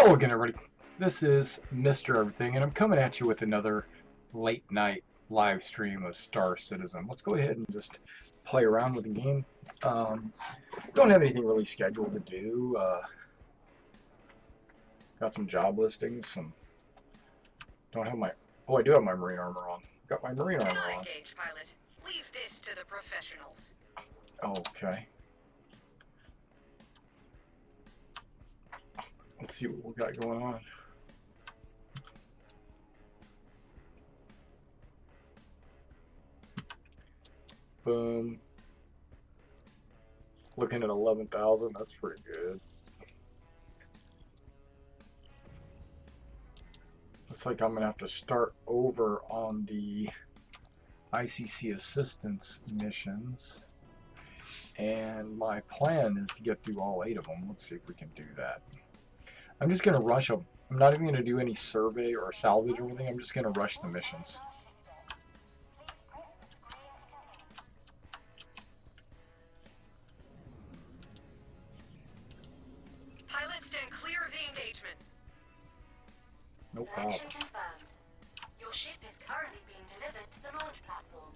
Hello again, everybody. This is Mr. Everything, and I'm coming at you with another late night live stream of Star Citizen. Let's go ahead and just play around with the game. Don't have anything really scheduled to do. Got some job listings. Don't have my. Oh, I do have my marine armor on. Got my marine armor on. Engage, pilot. Leave this to the professionals. Okay. Let's see what we got going on. Boom. Looking at 11,000. That's pretty good. Looks like I'm going to have to start over on the ICC assistance missions. And my plan is to get through all 8 of them. Let's see if we can do that. I'm just going to rush them. I'm not even going to do any survey or salvage or anything. I'm just going to rush the missions. Pilots stand clear of the engagement. No problem. Selection confirmed. Your ship is currently being delivered to the launch platform.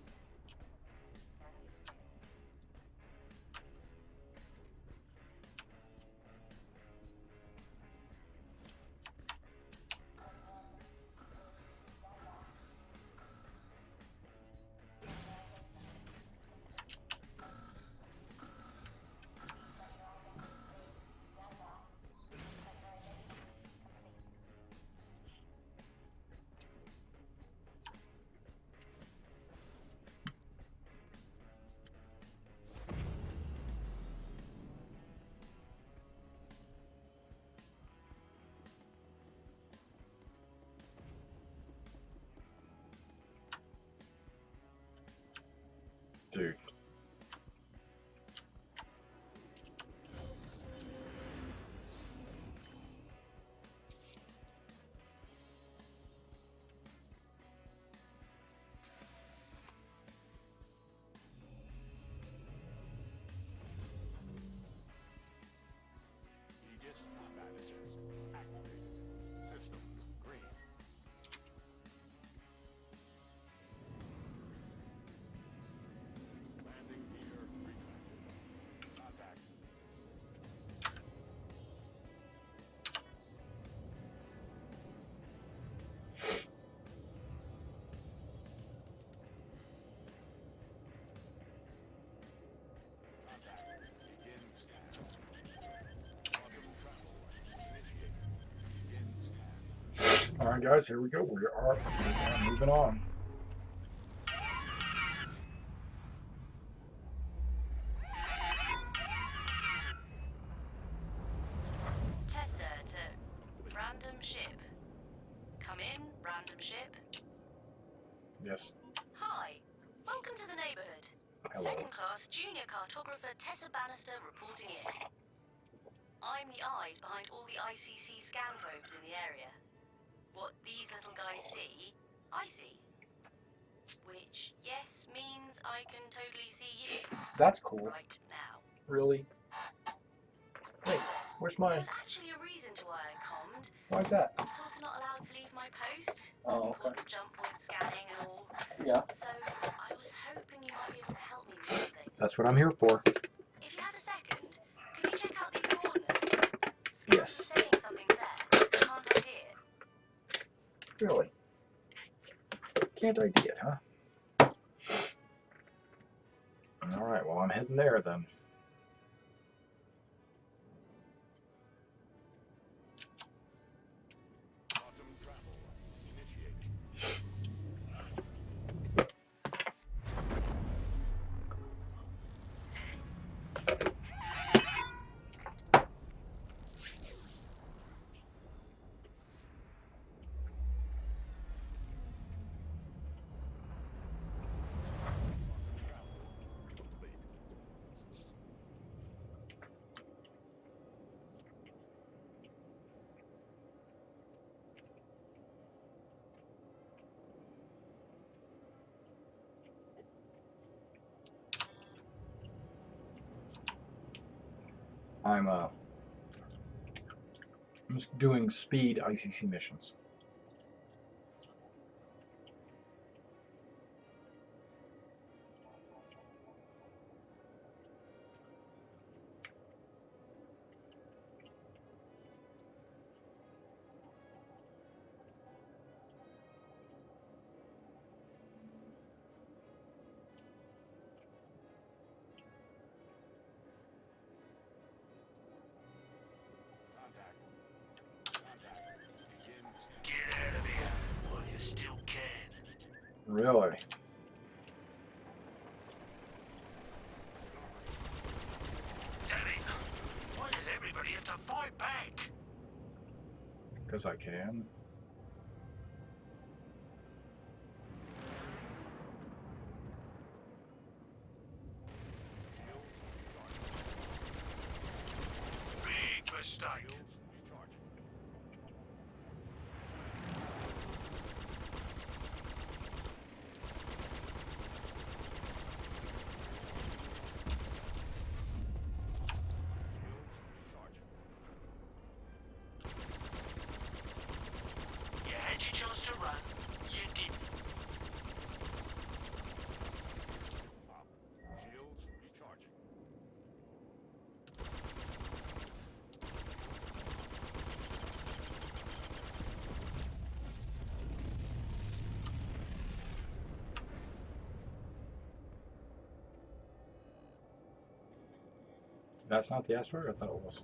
Dude. Aegis non-banisters activated. Systems green. Landing gear retracted. Contact. Contact. Begin scan. Quantum travel initiated. Begin scan. All right, guys, here we go. We are moving on. Tessa to random ship. Come in, random ship. Yes. Hi. Welcome to the neighborhood. Hello. Second class junior cartographer Tessa Bannister reporting in. I'm the eyes behind all the ICC scan probes in the area. What these little guys see, I see. Which, yes, means I can totally see you That's cool. right now. Really? Hey, where's mine? There's actually a reason to why I commed. Why's that? I'm sort of not allowed to leave my post. Oh, okay. Important jump point scanning and all. Yeah. So I was hoping you might be able to help me with something. That's what I'm here for. If you have a second, can you check out these coordinates? Scans Yes. are saying something's there. Can't ID it. Really? Can't ID it, huh? All right, well, I'm heading there then. Quantum travel initiated. Quantum travel complete. I'm I'm just doing speed ICC missions. Contact. Contact. Begin scan. Get out of here while you still can. Really? Damn it! Why does everybody have to fight back? Because I can. Shields recharging. Big mistake. Shields recharging. Shields recharging. You had your chance to run. You didn't. Up. Shields recharging. That's not the asteroid? I thought it was.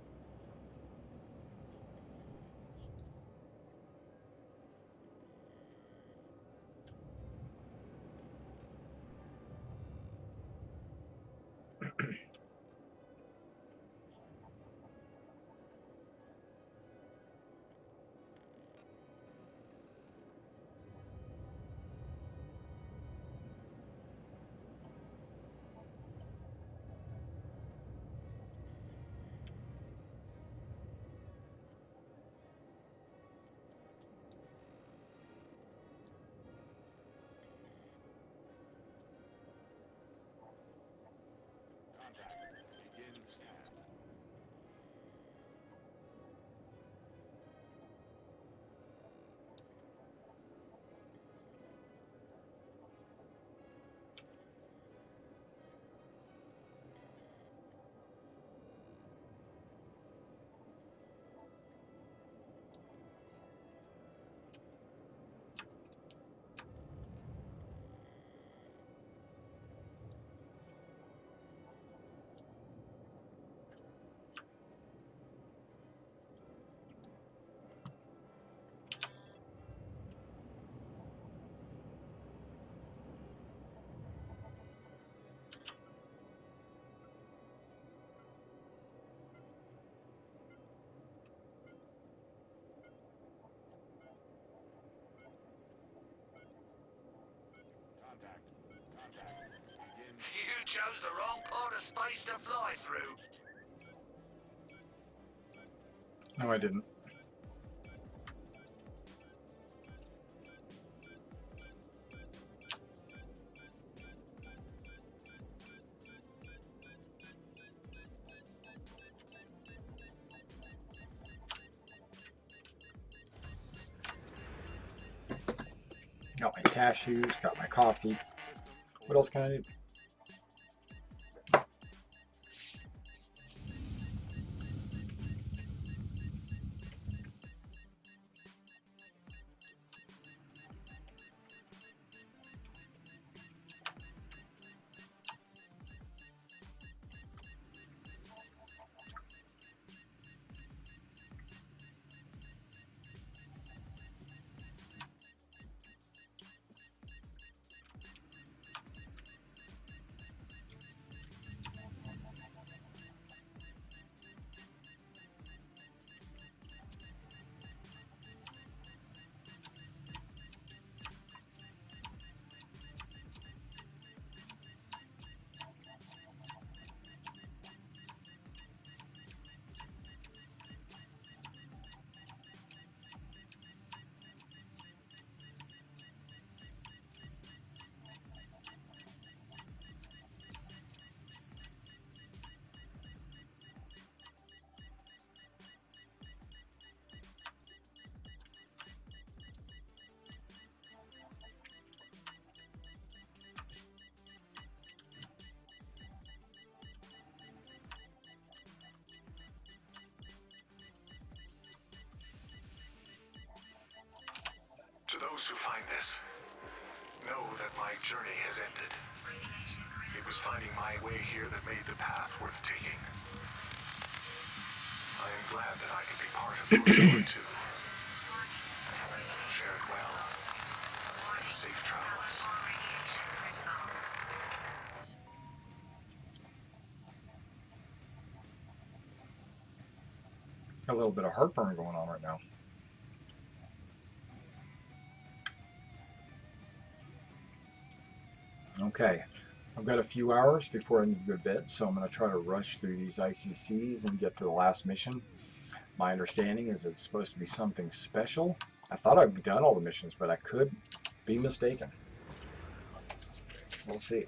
Contact. Begin scan. Contact. Contact. Begin. You chose the wrong part of space to fly through. No, I didn't. Got my cashews, got my coffee. What else can I do? those who find this know that my journey has ended. It was finding my way here that made the path worth taking. I am glad that I can be part of your story too. Share it well, and safe travels. Got a little bit of heartburn going on right now. Okay, I've got a few hours before I need to go to bed, so I'm going to try to rush through these ICCs and get to the last mission. My understanding is it's supposed to be something special. I thought I'd done all the missions, but I could be mistaken. We'll see.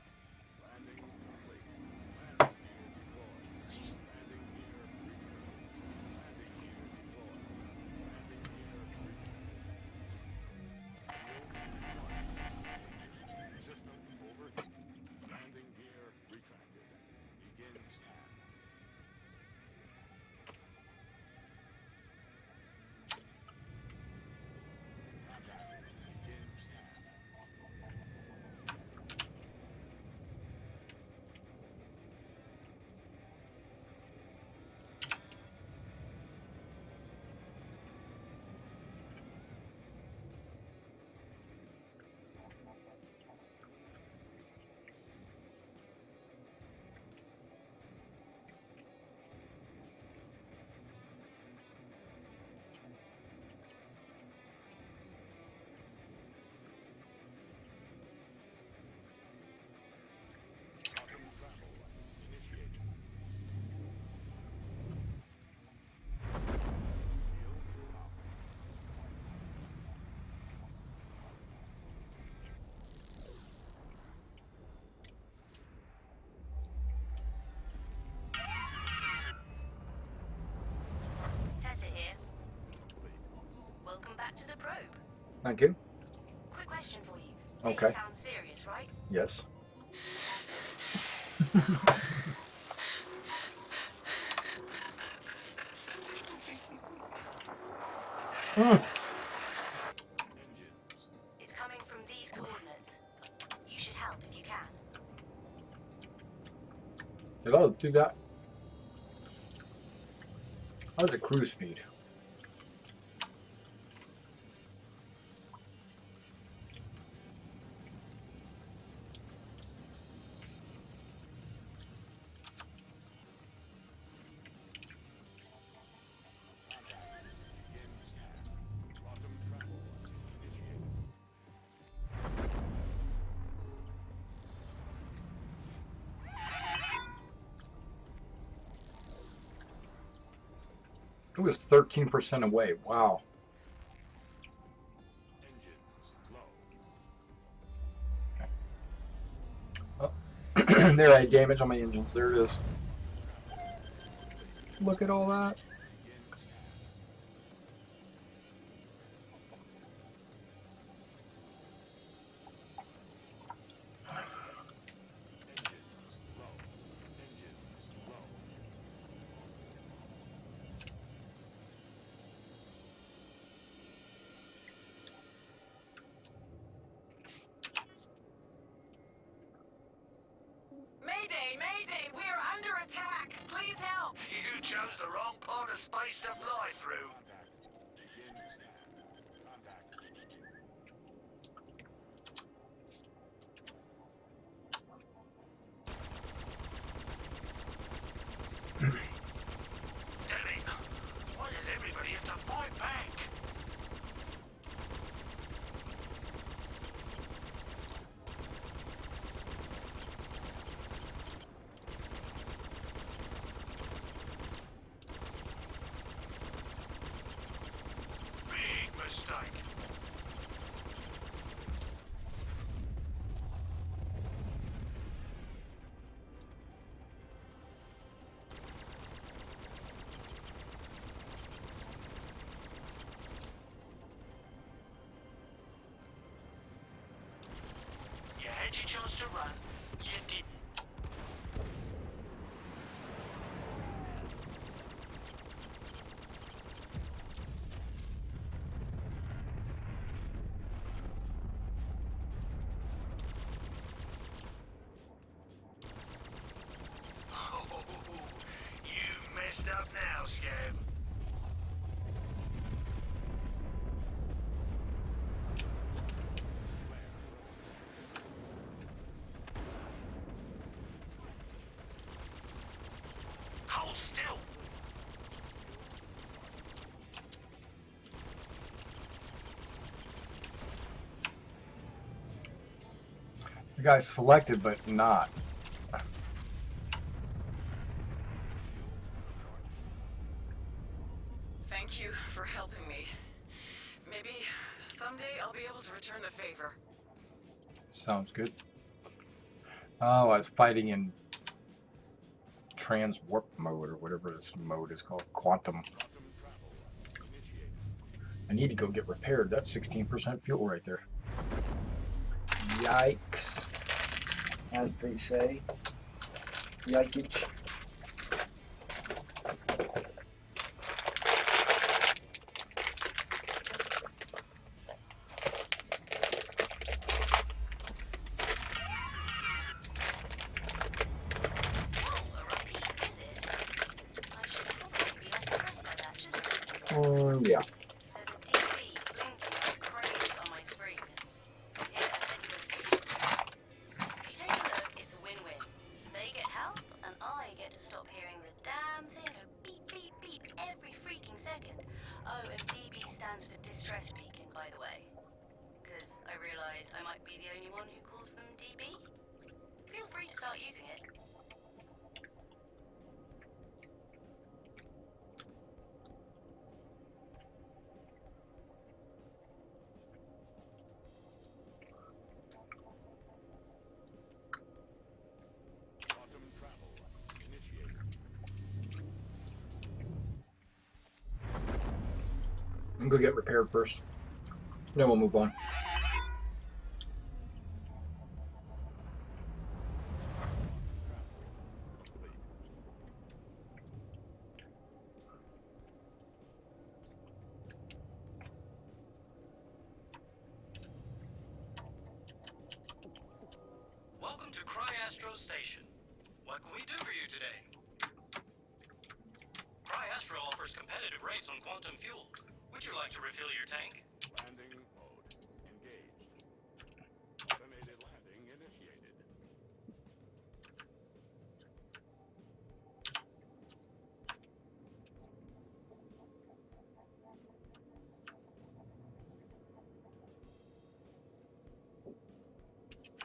Tessa here. Welcome back to the probe. Thank you. Quick question for you. Okay. This sounds serious, right? Yes. It's coming from these coordinates. You should help if you can. Did I do that? How's the cruise speed? It was 13% away. Wow. Oh. There, I had damage on my engines. There it is. Look at all that. Mayday! Mayday! We are under attack! Please help! You chose the wrong part of space to fly through. Damn it! Why does everybody have to fight back? Big mistake. You had your chance to run. You didn't. The guy's selected, but not. Thank you for helping me. Maybe someday I'll be able to return the favor. Sounds good. Oh, I was fighting in trans warp mode or whatever this mode is called. Quantum. Quantum travel initiated. I need to go get repaired. That's 16% fuel right there. Yikes. As they say. Yikage. Oh, a repeat visit. I should probably be less impressed by that, shouldn't I? Yeah. There's a DB blinking like crazy on my screen. Here, I sent you those pictures. If you take a look, it's a win-win. They get help, and I get to stop hearing the damn thing go beep, beep, beep every freaking second. Oh, and DB stands for distress beacon, by the way. Because I realised I might be the only one who calls them DB. Feel free to start using it. Quantum travel initiated. I'm gonna go get repaired first. Then we'll move on. Complete. Welcome to Cryastro Station. What can we do for you today? Cryastro offers competitive rates on quantum fuel. Would you like to refill your tank? Landing mode engaged. Automated landing initiated.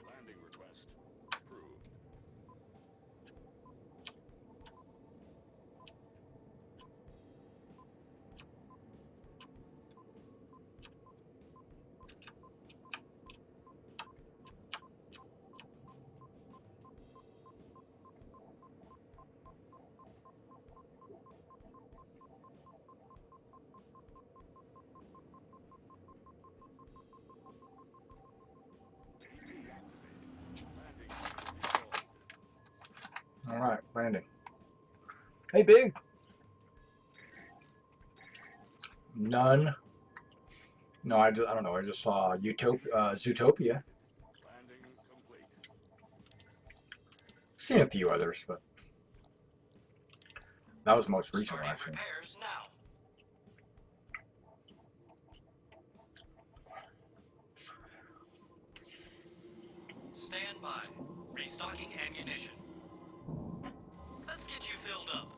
Landing request approved. TV activated. Landing gear deployed. All right, landing. Hey, Big. None. No, I don't know. I just saw Zootopia. Landing complete. Seen a few others, but that was the most recent Starting one I've seen. repairs now. Stand by. Restocking ammunition. Let's get you filled up.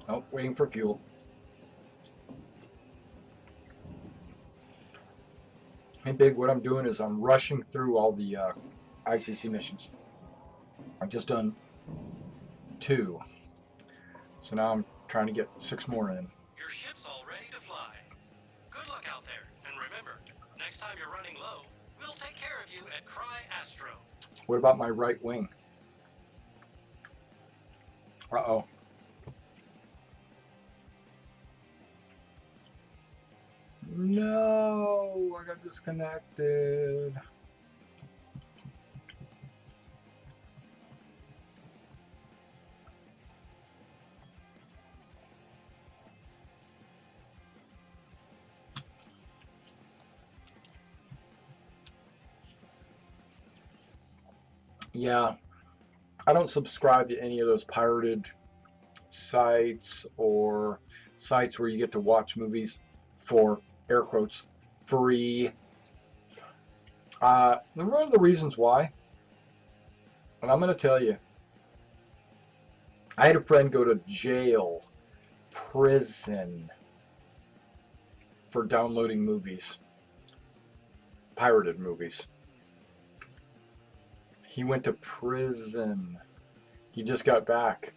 Oh, waiting for fuel. Hey, Big, what I'm doing is I'm rushing through all the ICC missions. I've just done 2. So now I'm trying to get 6 more in. Your ship's all ready to fly. Good luck out there. And remember, next time you're running low, we'll take care of you at Cryastro. What about my right wing? Uh-oh. No, I got disconnected. Yeah, I don't subscribe to any of those pirated sites or sites where you get to watch movies for, air quotes, free. One of the reasons why, and I'm going to tell you, I had a friend go to jail, prison, for downloading movies, pirated movies. He went to prison. He just got back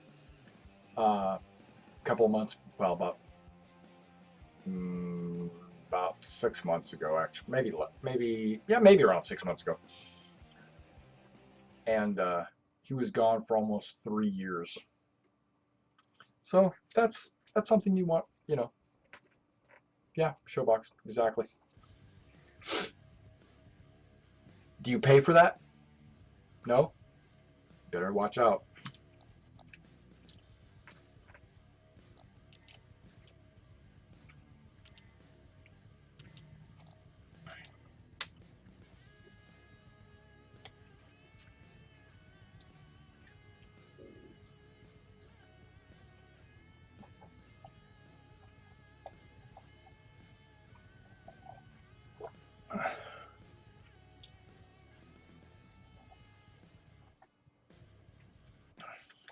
a couple of months, well, about 6 months ago, actually, maybe around 6 months ago, and he was gone for almost 3 years. So that's something you want, you know. Yeah, Showbox, exactly. Do you pay for that? No? Better watch out.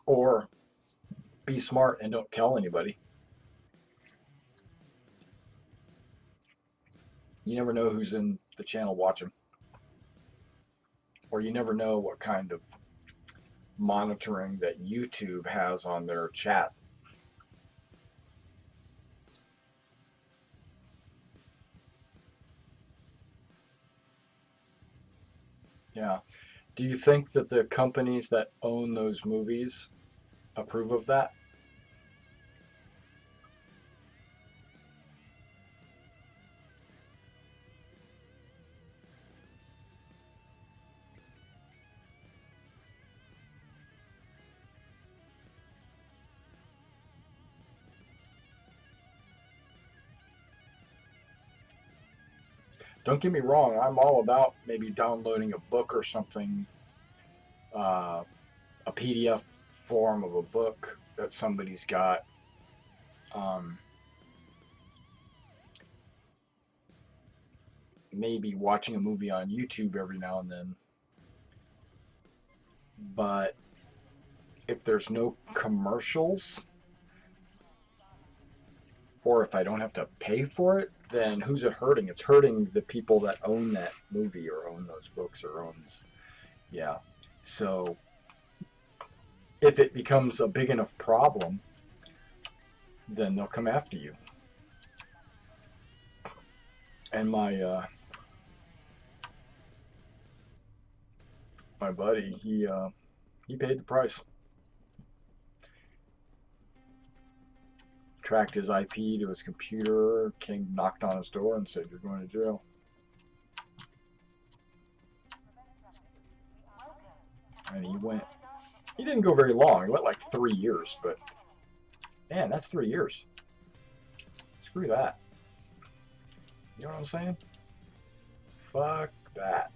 Or be smart and don't tell anybody. You never know who's in the channel watching. Or you never know what kind of monitoring that YouTube has on their chat. Yeah. Do you think that the companies that own those movies approve of that? Don't get me wrong, I'm all about maybe downloading a book or something, a PDF form of a book that somebody's got. Maybe watching a movie on YouTube every now and then. But if there's no commercials, or if I don't have to pay for it, then who's it hurting? It's hurting the people that own that movie or own those books or owns. Yeah. So if it becomes a big enough problem, then they'll come after you. And my buddy, he paid the price. Tracked his IP to his computer, King knocked on his door and said, "You're going to jail." And he went. He didn't go very long. He went like 3 years, but man, that's 3 years. Screw that. You know what I'm saying? Fuck that.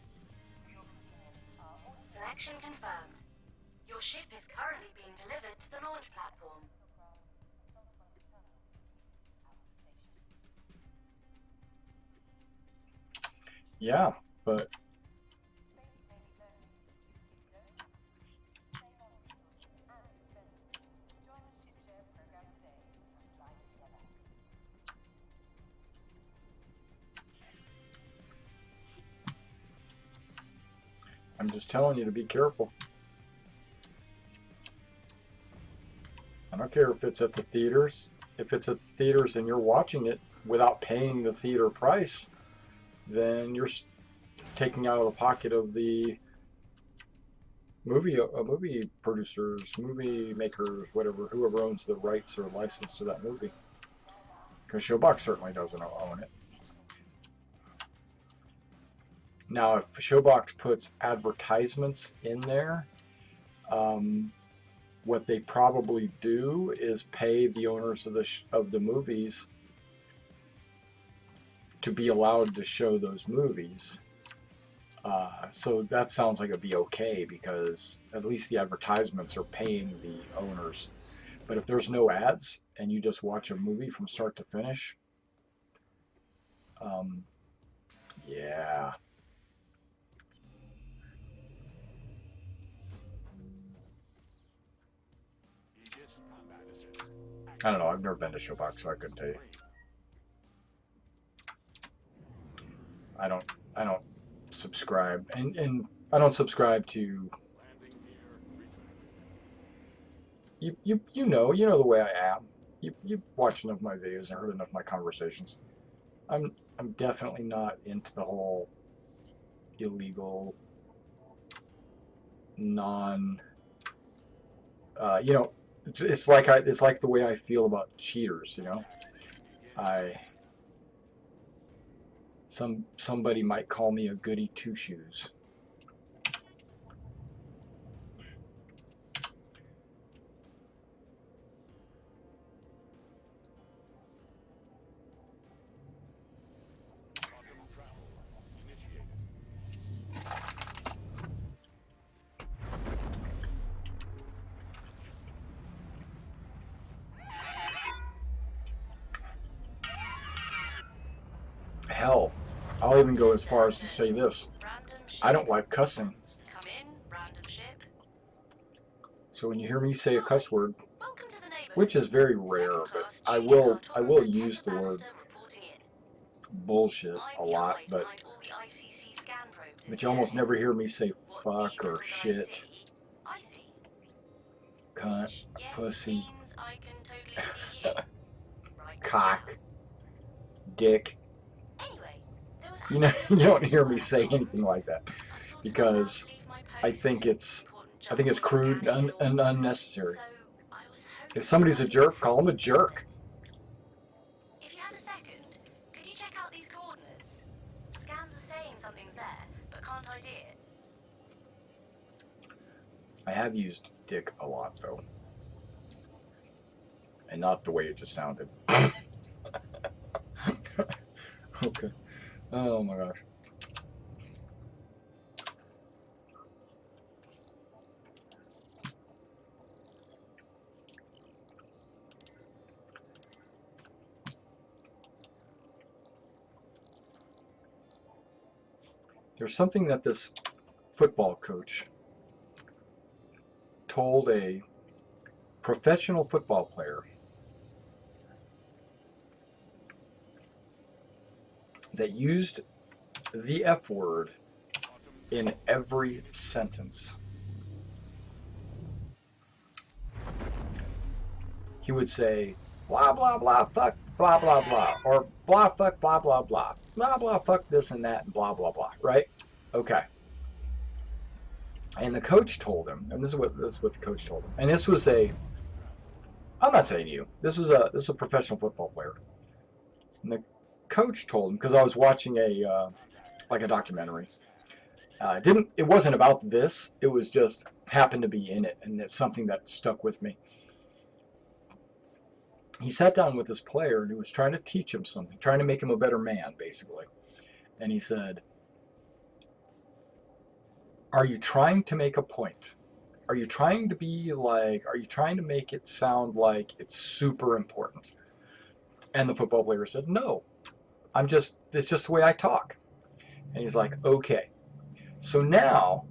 Selection confirmed. Your ship is currently being delivered to the launch platform. Yeah, but I'm just telling you to be careful. I don't care if it's at the theaters. If it's at the theaters and you're watching it without paying the theater price, then you're taking out of the pocket of the movie producers, movie makers, whatever, whoever owns the rights or license to that movie. Because Showbox certainly doesn't own it. Now, if Showbox puts advertisements in there, what they probably do is pay the owners of the movies to be allowed to show those movies. So that sounds like it'd be okay because at least the advertisements are paying the owners. But if there's no ads and you just watch a movie from start to finish, um, yeah. Aegis combat assist. I don't know. I've never been to Showbox, so I couldn't tell you. I don't subscribe, and I don't subscribe to Landing gear returning. you know the way I am. You watched enough of my videos and heard enough of my conversations. I'm definitely not into the whole illegal non you know, it's like it's like the way I feel about cheaters, you know. I somebody might call me a goody two shoes. Quantum travel initiated. Hell, I'll even go as far as to say this. Random ship. I don't like cussing. Come in, random ship. So when you hear me say a cuss word, Welcome to the neighborhood. which is very rare, Second but class I junior will cartographer use the Tessa word Bannister reporting in. bullshit I'm a the lot, eyes but behind all the ICC scan probes in but the you almost area. never hear me say What fuck these or little guys shit, see, I see. cunt, Which, yes, pussy, means I can totally see you. Right cock, dick. now. Anyway, there was You know, actually a you don't reason hear why me I say called. anything like that I'm sort of because allowed to leave my I post. think it's Important crude scanning and, and all. unnecessary. So I was hoping If somebody's I a could jerk, help call them a with jerk. something. If you have a second, could you check out these coordinates? Scans are saying something's there, but can't ID it. I have used dick a lot though, and not the way it just sounded. Okay. Oh my gosh. There's something that this football coach told a professional football player that used the F word in every sentence. He would say, blah, blah, blah, fuck, blah, blah, blah, or blah, fuck, blah, blah, blah, blah, blah, fuck this and that, and blah, blah, blah, right? Okay. And the coach told him, and this is what the coach told him, and this was I'm not saying you, this is a professional football player, and the coach told him, because I was watching a documentary. It wasn't about this. It was just happened to be in it, and it's something that stuck with me. He sat down with this player and he was trying to teach him something, trying to make him a better man, basically. And he said, "Are you trying to make a point? Are you trying to make it sound like it's super important?" And the football player said, "No, it's just the way I talk." And he's like, "Okay, so now,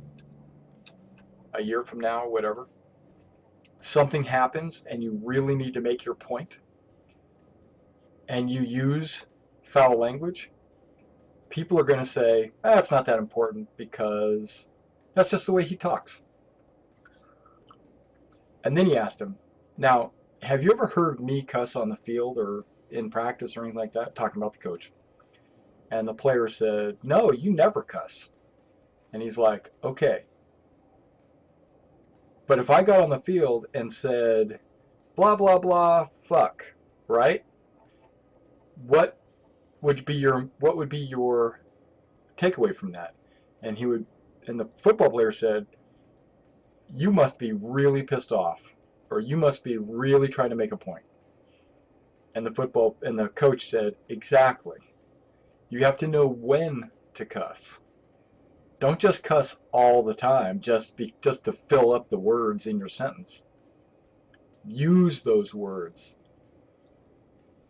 a year from now or whatever, something happens and you really need to make your point and you use foul language, people are going to say, it's not that important because that's just the way he talks." And then he asked him, "Now, have you ever heard me cuss on the field or in practice or anything like that?" Talking about the coach. And the player said, "No, you never cuss." And he's like, "Okay. But if I got on the field and said, blah, blah, blah, fuck, right? What would be your takeaway from that?" And the football player said, "You must be really pissed off, or you must be really trying to make a point." And the coach said, "Exactly. You have to know when to cuss. Don't just cuss all the time just to fill up the words in your sentence. Use those words.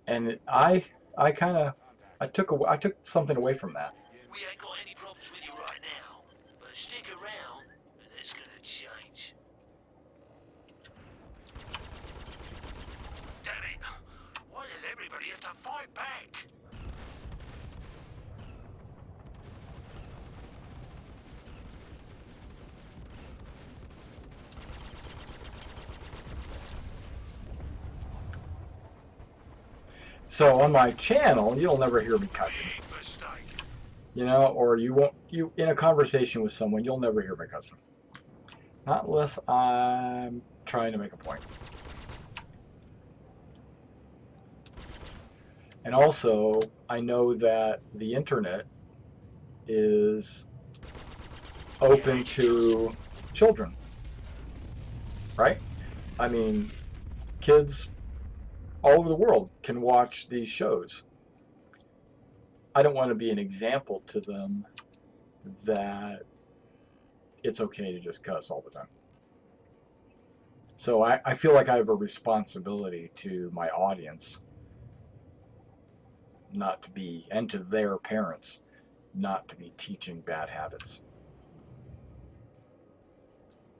And I took something away from that. We ain't got any problems with you right now, but stick around and it's gonna change. Damn it! Why does everybody have to fight back? So on my channel, you'll never hear me cussing. Big mistake. You know, or you won't, you in a conversation with someone, you'll never hear me cussing. Not unless I'm trying to make a point. And also, I know that the internet is open to children, right? I mean, kids all over the world can watch these shows. I don't want to be an example to them that it's okay to just cuss all the time. So I feel like I have a responsibility to my audience not to be, and to their parents, not to be teaching bad habits.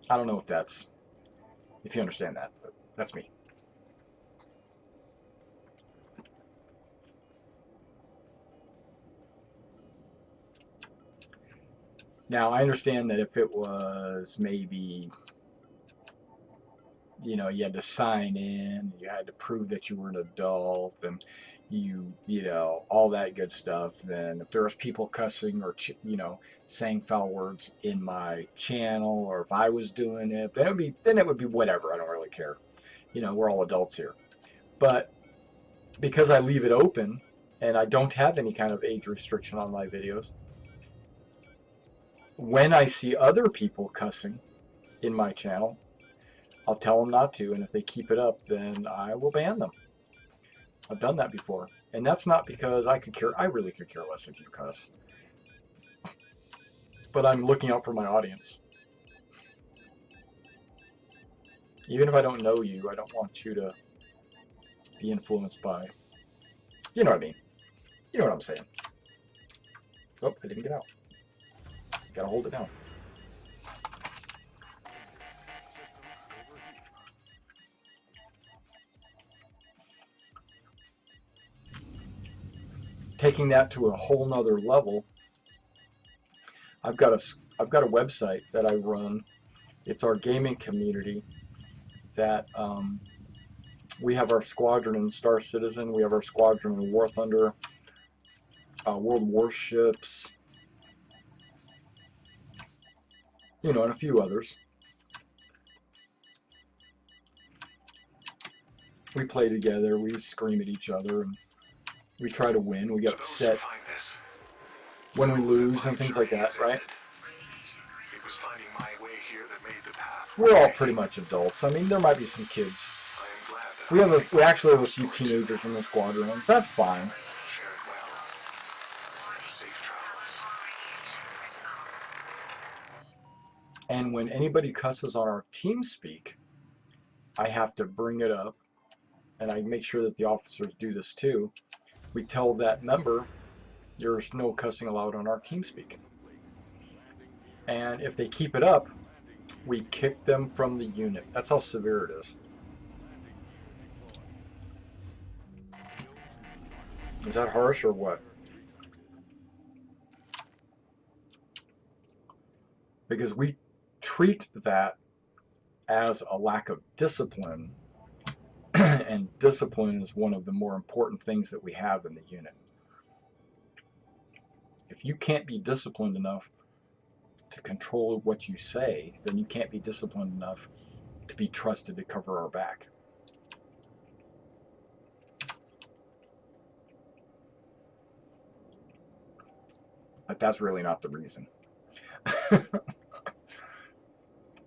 I don't know if you understand that, but that's me. Now, I understand that if it was maybe, you know, you had to sign in, you had to prove that you were an adult, and you know, all that good stuff, then if there was people cussing or, you know, saying foul words in my channel, or if I was doing it, then it would be whatever. I don't really care. You know, we're all adults here. But because I leave it open and I don't have any kind of age restriction on my videos, when I see other people cussing in my channel, I'll tell them not to, and if they keep it up, then I will ban them. I've done that before, and that's not because I really could care less if you cuss. But I'm looking out for my audience. Even if I don't know you, I don't want you to be influenced by, you know what I mean. You know what I'm saying. Oh, I didn't get out. Gotta hold it down. Taking that to a whole nother level, I've got a website that I run. It's our gaming community that we have our squadron in Star Citizen, we have our squadron in War Thunder, World Warships, you know, and a few others. We play together, we scream at each other, and we try to win. We get upset when we lose and things like that, right? It was finding my way here that made the path. We're all pretty much adults. I mean, there might be some kids. I am glad that We actually have a few teenagers in the squadron, and that's fine. share it well. Safe travels. And when anybody cusses on our TeamSpeak, I have to bring it up, and I make sure that the officers do this too. We tell that member, there's no cussing allowed on our TeamSpeak. And if they keep it up, we kick them from the unit. That's how severe it is. Is that harsh or what? Because we treat that as a lack of discipline, and discipline is one of the more important things that we have in the unit. If you can't be disciplined enough to control what you say, then you can't be disciplined enough to be trusted to cover our back. But that's really not the reason.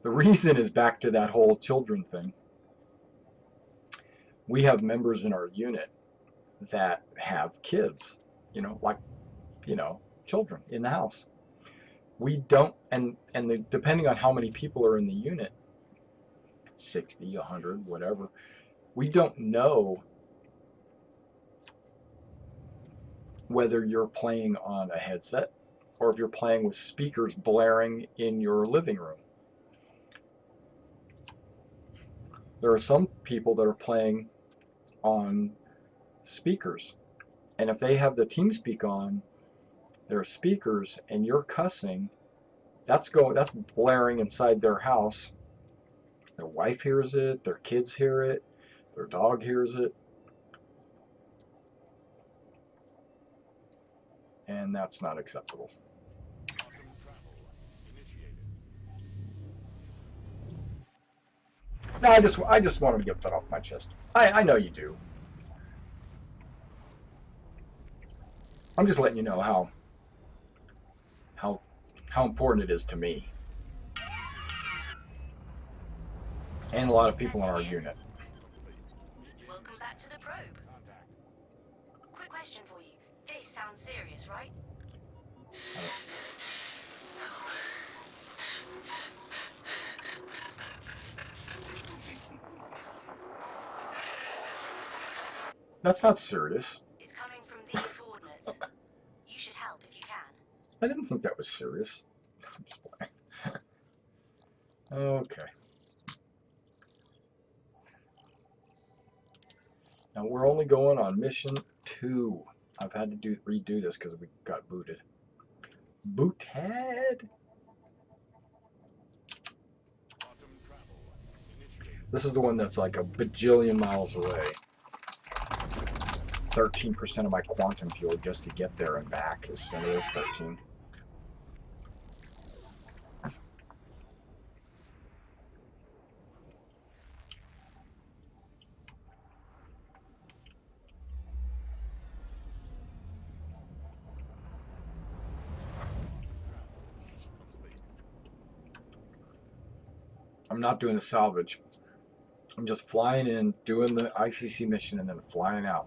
The reason is back to that whole children thing. We have members in our unit that have kids, you know, like, you know, children in the house. we don't, depending on how many people are in the unit, 60, 100, whatever, we don't know whether you're playing on a headset or if you're playing with speakers blaring in your living room. There are some people that are playing on speakers, and if they have the TeamSpeak on their speakers and you're cussing, that's blaring inside their house. Their wife hears it, their kids hear it, their dog hears it, and that's not acceptable. Quantum travel initiated. No, I just wanted to get that off my chest. I know you do. I'm just letting you know how important it is to me and a lot of people in our unit. Welcome back to the probe. Contact. Quick question for you. This sounds serious, right? That's not serious. It's coming from these coordinates. You should help if you can. I didn't think that was serious. I'm just playing. Okay. Now we're only going on mission 2. I've had to redo this because we got booted. Booted. Quantum travel initiated. This is the one that's like a bajillion miles away. 13% of my quantum fuel just to get there and back is another 13. I'm not doing the salvage. I'm just flying in, doing the ICC mission, and then flying out.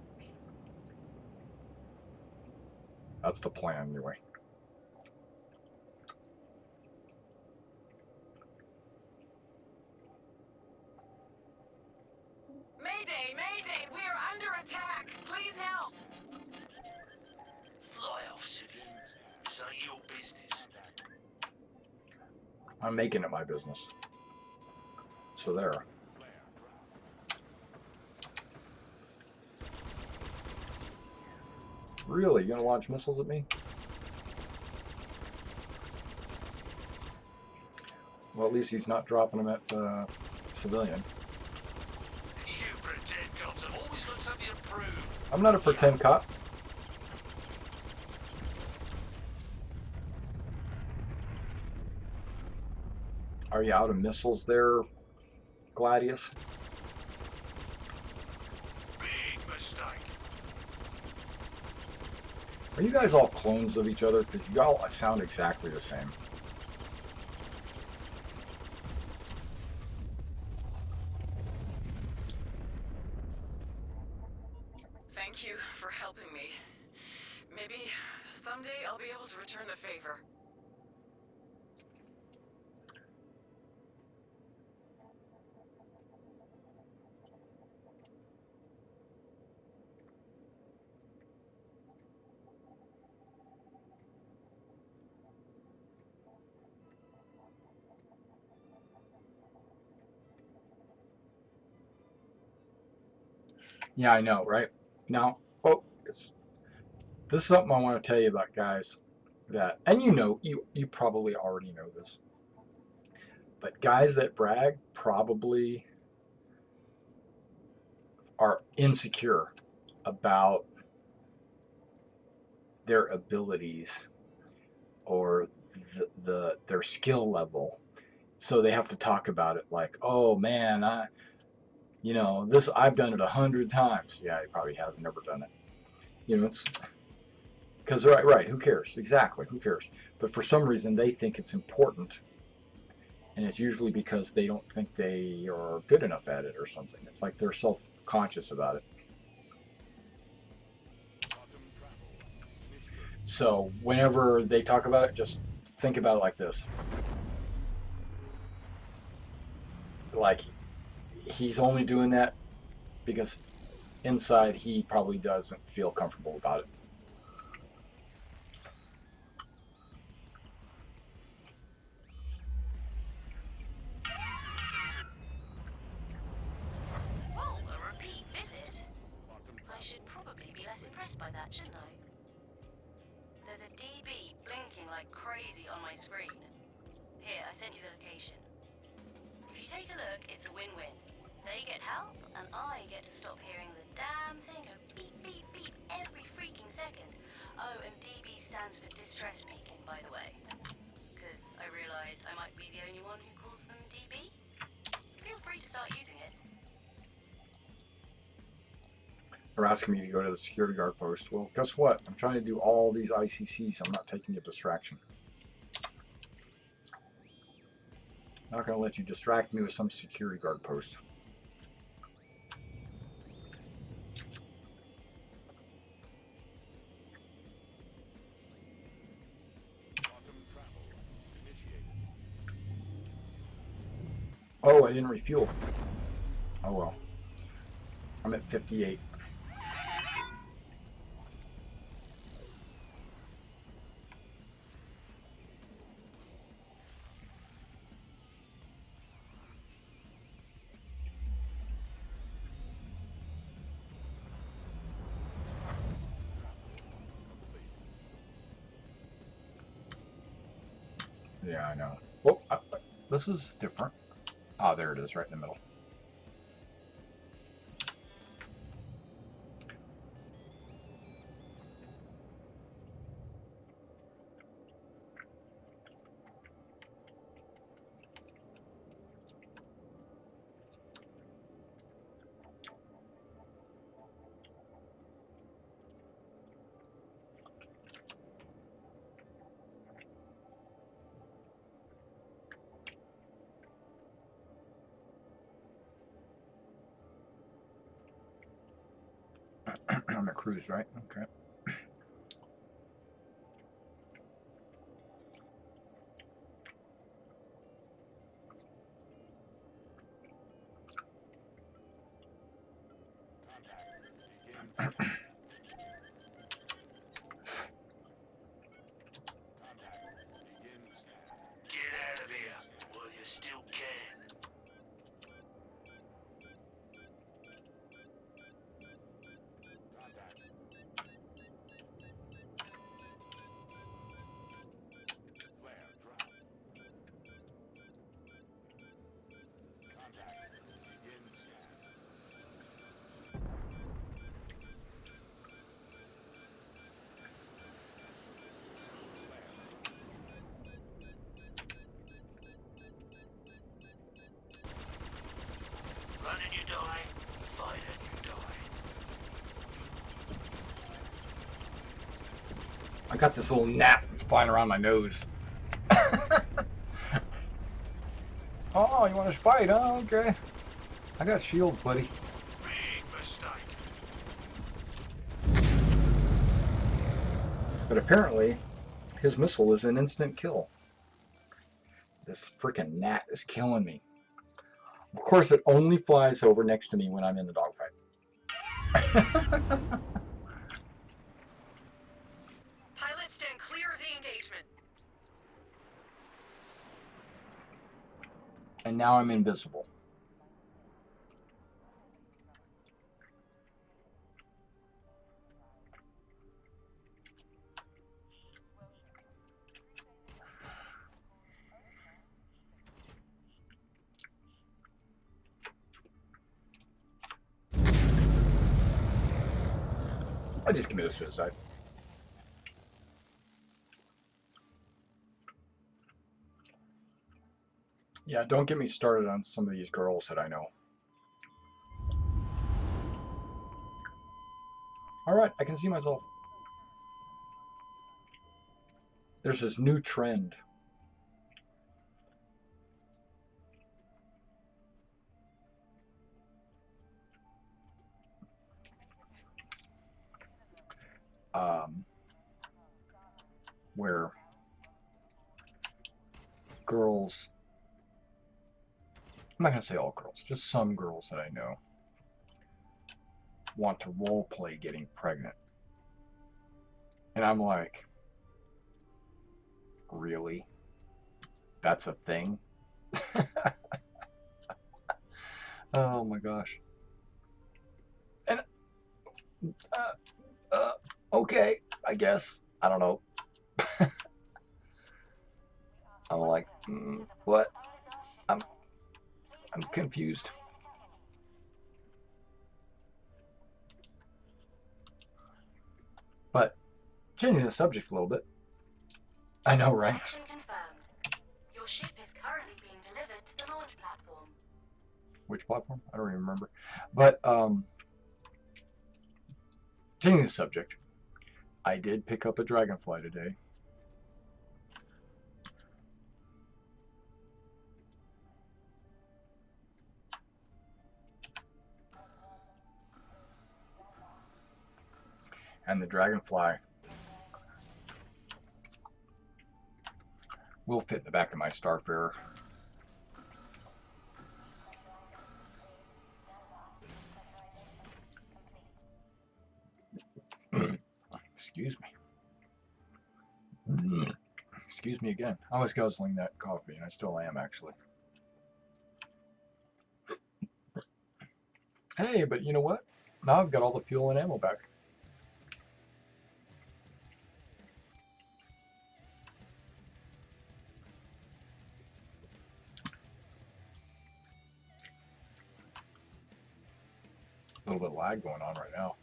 That's the plan, anyway. Mayday! Mayday! We are under attack! Please help! Fly off, civilians. This ain't your business. I'm making it my business. So there. Flare drop. Really? You gonna launch missiles at me? Well, at least he's not dropping them at the civilian. You pretend cops have always got something to prove. I'm not a pretend cop. Are you out of missiles there, Gladius? Big mistake. Are you guys all clones of each other? Because you all sound exactly the same. Thank you for helping me. Maybe someday I'll be able to return the favor. Yeah, I know, right? Now, this is something I want to tell you about, guys. That, and you probably already know this, but guys that brag probably are insecure about their abilities or their skill level, so they have to talk about it like, oh man, I've done it 100 times. Yeah, he probably has never done it. It's because right. Who cares? Exactly. Who cares? But for some reason, they think it's important, and it's usually because they don't think they are good enough at it or something. It's like they're self-conscious about it. Quantum travel initiated. So whenever they talk about it, just think about it like this. Like, he's only doing that because inside he probably doesn't feel comfortable about it. Whoa, a repeat visit? I should probably be less impressed by that, shouldn't I? There's a DB blinking like crazy on my screen. Here, I sent you the location. If you take a look, it's a win-win. They get help, and I get to stop hearing the damn thing go beep, beep, beep every freaking second. Oh, and DB stands for distress beacon, by the way. Because I realized I might be the only one who calls them DB. Feel free to start using it. They're asking me to go to the security guard post. Well, guess what? I'm trying to do all these ICCs. I'm not taking a distraction. I'm not going to let you distract me with some security guard post. Quantum travel initiated. Oh, I didn't refuel. Oh well. I'm at 58. Yeah, I know. Well, this is different. Ah, there it is, right in the middle. I'm at cruise, right? Okay. Contact begins. Contact begins scan. Get out of here while you still can. Contact. Flare drop. Contact begins scan. Run and you die, fight and you die. I got this little gnat that's flying around my nose. Oh, you want to fight, huh? Okay. I got shields, buddy. Big mistake. But apparently, his missile is an instant kill. This freaking gnat is killing me. Of course, it only flies over next to me when I'm in the dogfight. Pilots stand clear of the engagement. And now I'm invisible. I just committed suicide. Yeah, don't get me started on some of these girls that I know. Alright, I can see myself. There's this new trend. Where girls, I'm not going to say all girls, just some girls that I know want to role play getting pregnant. And I'm like, really? That's a thing? Oh my gosh. And, okay, I guess. I don't know. I'm like, what? I'm confused. But changing the subject a little bit. I know, right? Action confirmed. Your ship is currently being delivered to the launch platform. Which platform? I don't even remember. But changing the subject. I did pick up a dragonfly today. And the dragonfly will fit in the back of my Starfarer. Excuse me. Excuse me again. I was guzzling that coffee, and I still am, actually. Hey, but you know what? Now I've got all the fuel and ammo back. A little bit of lag going on right now.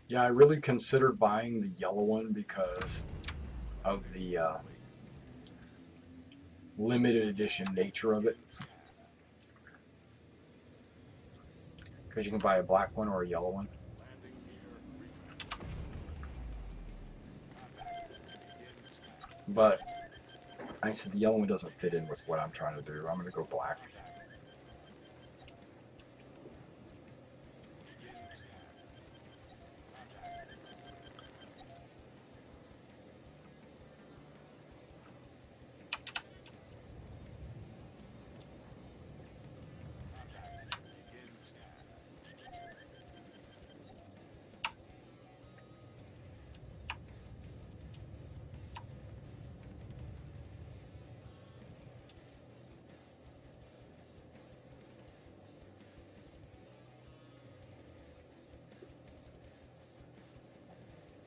Yeah, I really considered buying the yellow one because of the limited edition nature of it. Because you can buy a black one or a yellow one. But I said the yellow one doesn't fit in with what I'm trying to do. I'm going to go black.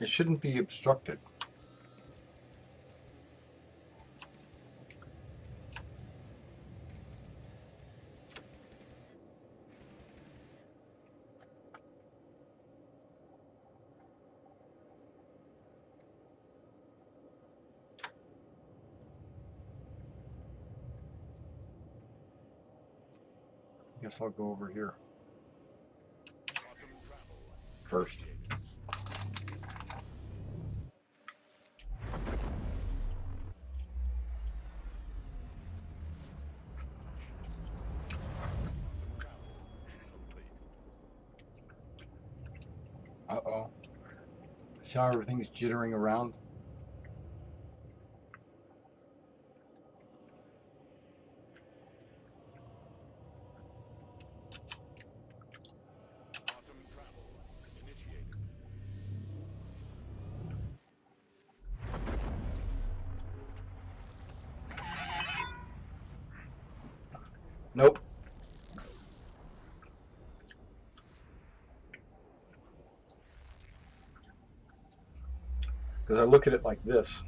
It shouldn't be obstructed. I guess I'll go over here first. Uh-oh. See how everything's jittering around? Nope. Because I look at it like this.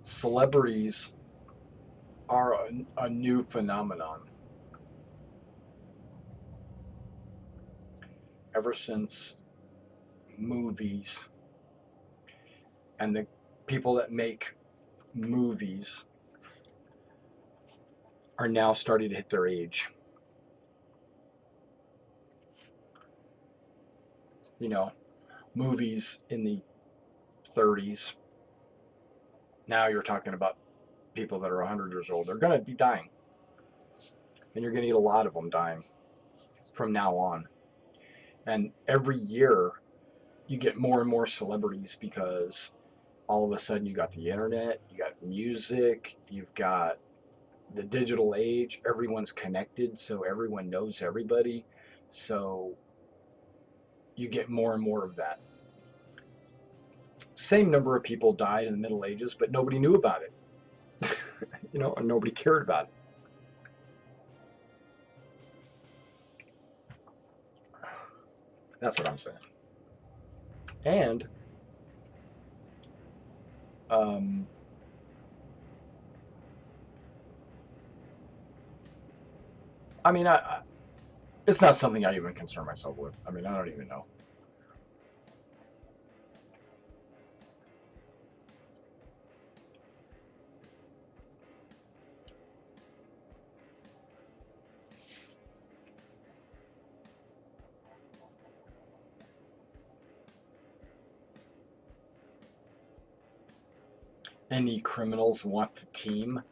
Celebrities are a new phenomenon. Ever since movies and the people that make movies are now starting to hit their age. You know, movies in the 30s. Now you're talking about people that are 100 years old. They're going to be dying. And you're going to get a lot of them dying from now on. And every year you get more and more celebrities because all of a sudden you got the internet, you got music, you've got the digital age. Everyone's connected, so everyone knows everybody. So you get more and more of that. Same number of people died in the Middle Ages, but nobody knew about it. You know, and nobody cared about it. That's what I'm saying. And I mean, it's not something I even concern myself with. I mean, I don't even know. Any criminals want to team?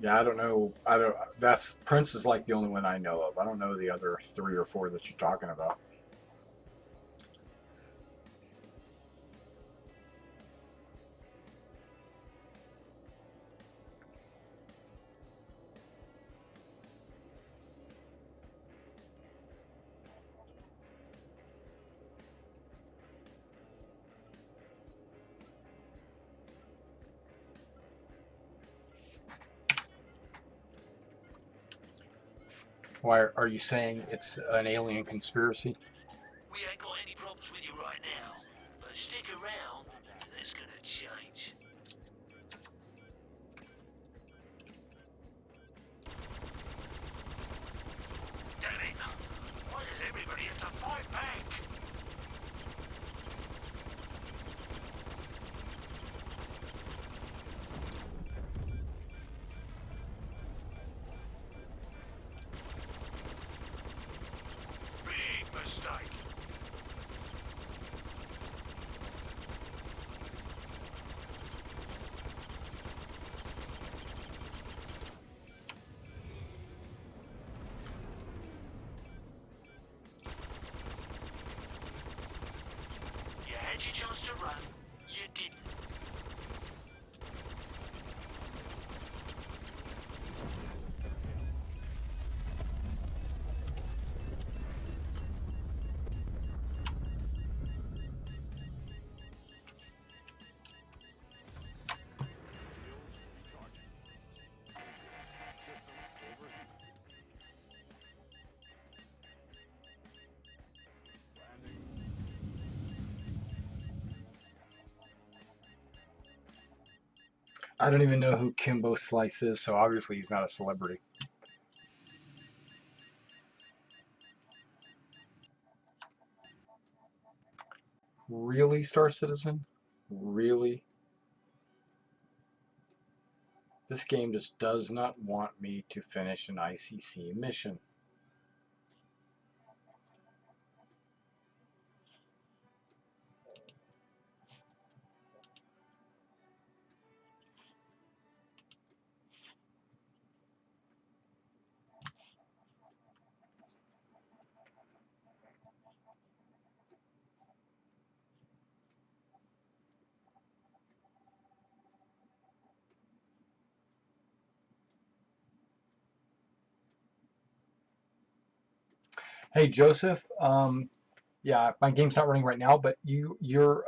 Yeah, I don't know. I don't. That's Prince is like the only one I know of. I don't know the other 3 or 4 that you're talking about. Why are you saying it's an alien conspiracy? We ain't got any problems with you right now, but stick around, and that's gonna change. Damn it! Why does everybody have to fight back? Big mistake. You had your chance to run, you didn't. Shields recharging. Systems overheating. Landing. I don't even know who Kimbo Slice is, so obviously he's not a celebrity. Really, Star Citizen? Really? This game just does not want me to finish an ICC mission. Hey Joseph, yeah, my game's not running right now, but you're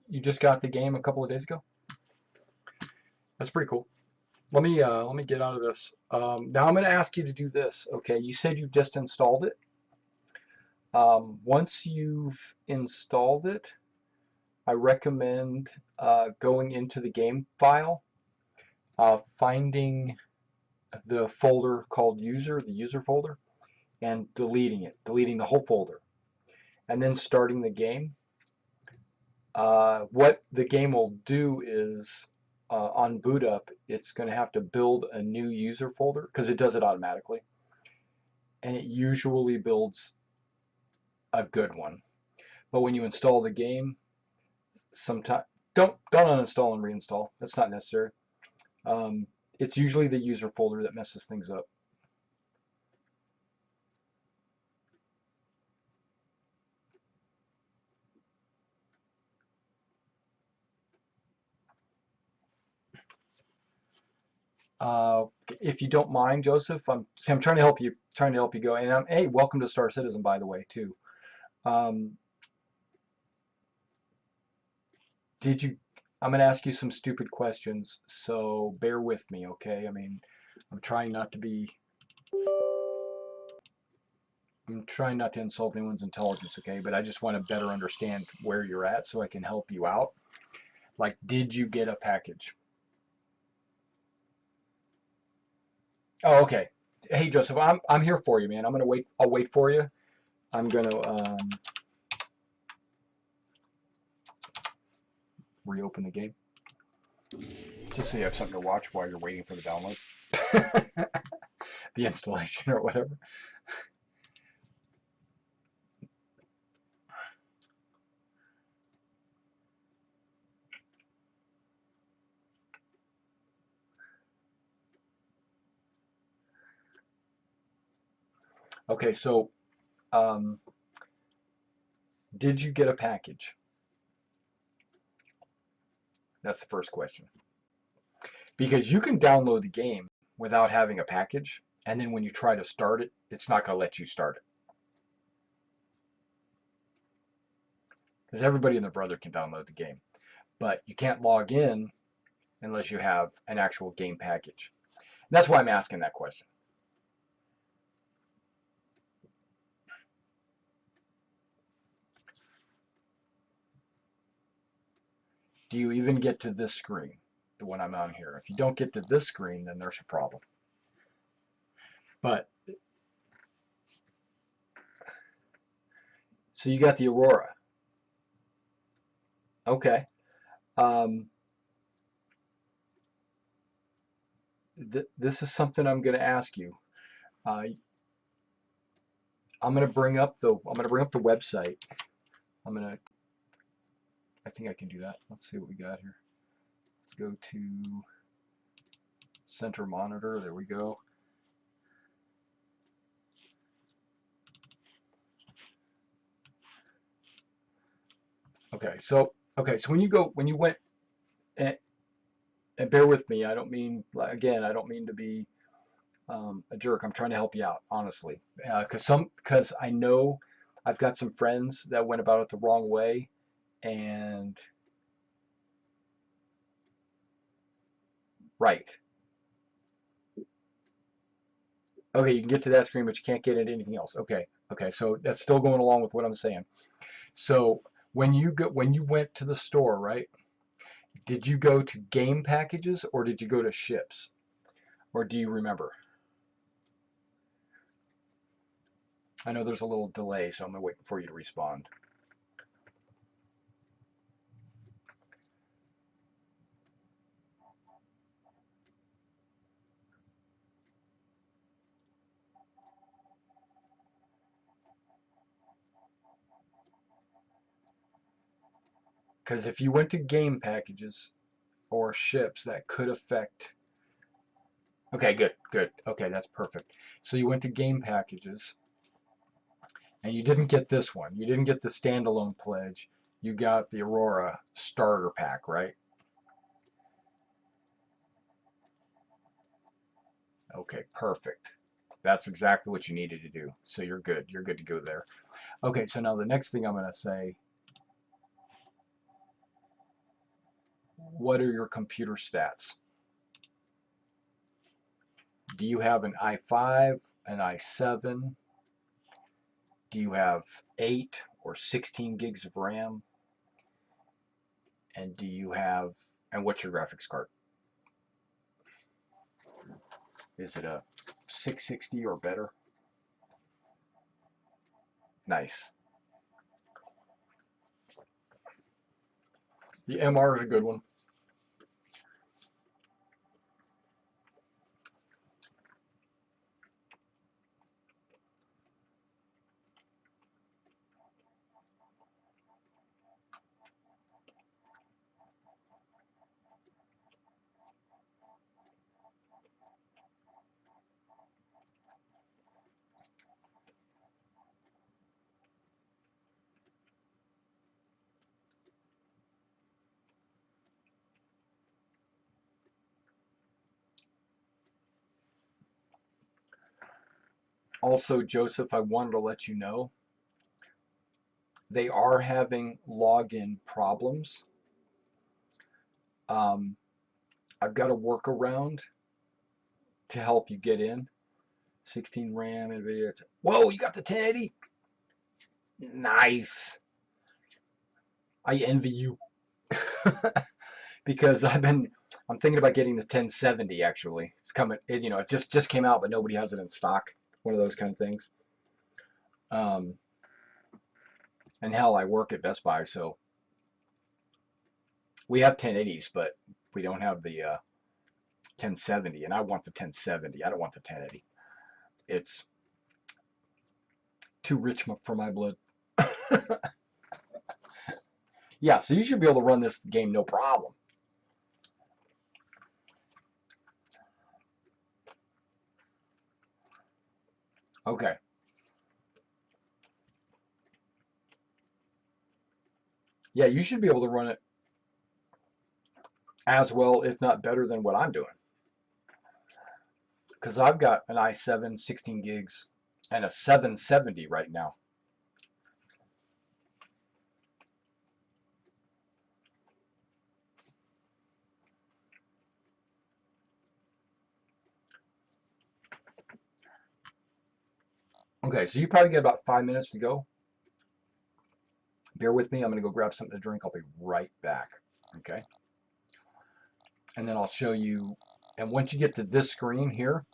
You just got the game a couple of days ago? That's pretty cool. Let me get out of this. Now I'm going to ask you to do this. Okay, you said you just installed it. Once you've installed it, I recommend going into the game file, finding the folder called user, the user folder, and deleting it, deleting the whole folder, and then starting the game. What the game will do is on boot up, it's going to have to build a new user folder because it does it automatically, and it usually builds a good one. But when you install the game, sometimes don't uninstall and reinstall. That's not necessary. It's usually the user folder that messes things up. If you don't mind, Joseph, I'm trying to help you, go. And hey, welcome to Star Citizen, by the way, too. Did you? I'm going to ask you some stupid questions, so bear with me, okay? I mean, I'm trying not to insult anyone's intelligence, okay? But I just want to better understand where you're at so I can help you out. Like, did you get a package? Oh, okay. Hey, Joseph, I'm here for you, man. I'll wait for you. I'm gonna reopen the game just so you have something to watch while you're waiting for the download, the installation or whatever. Okay, so did you get a package? That's the first question. Because you can download the game without having a package, and then when you try to start it, it's not going to let you start it. Because everybody and their brother can download the game. But you can't log in unless you have an actual game package. And that's why I'm asking that question. Do you even get to this screen, the one I'm on here? If you don't get to this screen, then there's a problem. But, so you got the Aurora. Okay. This is something I'm going to ask you. I'm going to bring up the website. I think I can do that. Let's see what we got here. Let's go to center monitor. There we go. Okay, so when you went, and bear with me, I don't mean to be a jerk. I'm trying to help you out, honestly, because I know I've got some friends that went about it the wrong way, and right. Okay, you can get to that screen, but you can't get into anything else. Okay, so that's still going along with what I'm saying. So when you went to the store, right? Did you go to game packages or did you go to ships? Or do you remember? I know there's a little delay, so I'm going to wait for you to respond. Because if you went to game packages or ships, that could affect... Okay, good. Okay, that's perfect. So you went to game packages, and you didn't get this one. You didn't get the standalone pledge. You got the Aurora starter pack, right? Okay, perfect. That's exactly what you needed to do. So you're good. You're good to go there. Okay, so now the next thing I'm going to say... what are your computer stats? Do you have an i5, an i7? Do you have 8 or 16 gigs of RAM? And what's your graphics card? Is it a 660 or better? Nice. The MR is a good one. Also, Joseph, I wanted to let you know they are having login problems. I've got a workaround to help you get in. 16 RAM, NVIDIA. Whoa, you got the 1080? Nice. I envy you. Because I'm thinking about getting the 1070 actually. It's coming, it just came out, but nobody has it in stock. One of those kind of things. And hell, I work at Best Buy, so we have 1080s, but we don't have the 1070, and I want the 1070. I don't want the 1080. It's too rich for my blood. Yeah, so you should be able to run this game no problem. Okay. Yeah, you should be able to run it as well, if not better than what I'm doing. Because I've got an i7, 16 gigs, and a 770 right now. Okay, so you probably get about 5 minutes to go. Bear with me. I'm going to go grab something to drink. I'll be right back. Okay. And then I'll show you. And once you get to this screen here,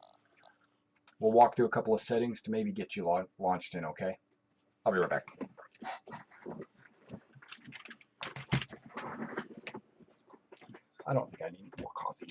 we'll walk through a couple of settings to maybe get you launched in. Okay. I'll be right back. I don't think I need more coffee.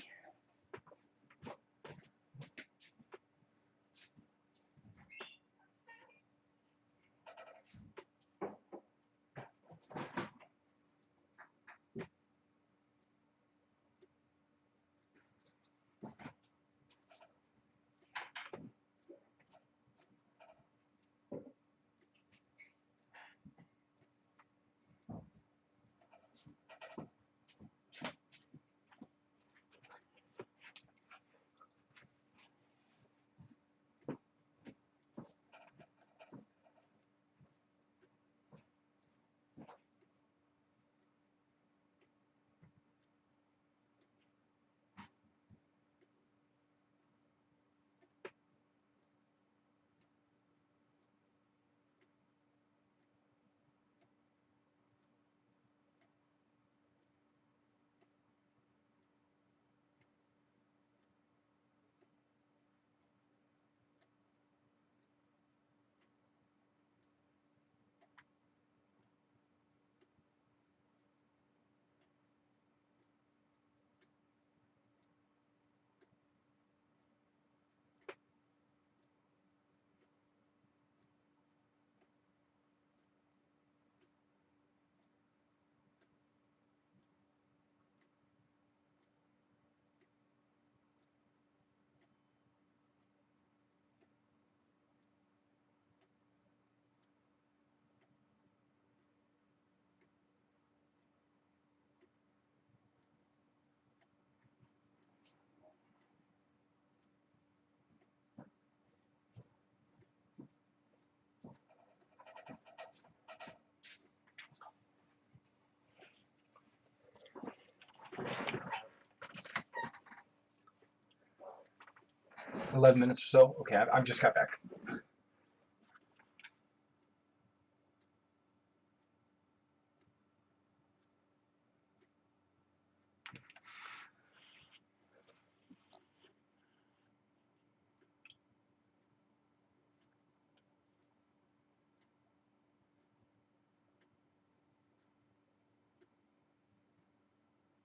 11 minutes or so. Okay, I've just got back.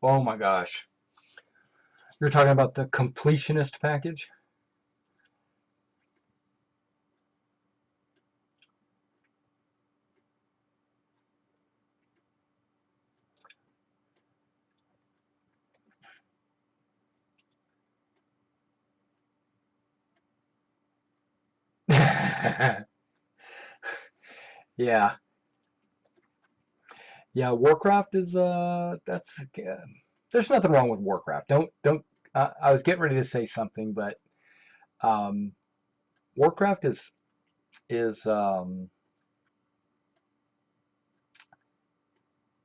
Oh my gosh. You're talking about the completionist package? Yeah. Yeah, Warcraft is that's there's nothing wrong with Warcraft. Don't I was getting ready to say something, but um Warcraft is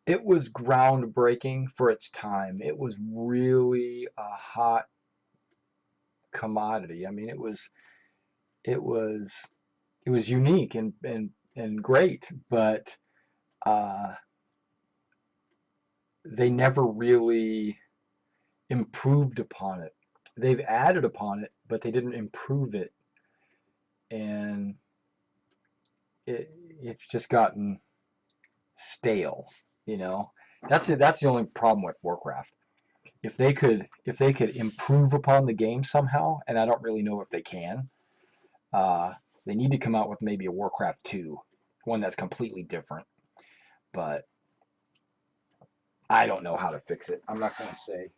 it was groundbreaking for its time. It was really a hot commodity. I mean, it was it was unique and great, but uh they never really improved upon it. They've added upon it, but they didn't improve it, and it's just gotten stale. You know, that's the only problem with Warcraft. If they could improve upon the game somehow, and I don't really know if they can, uh, they need to come out with maybe a Warcraft 2, one that's completely different. But I don't know how to fix it. I'm not going to say.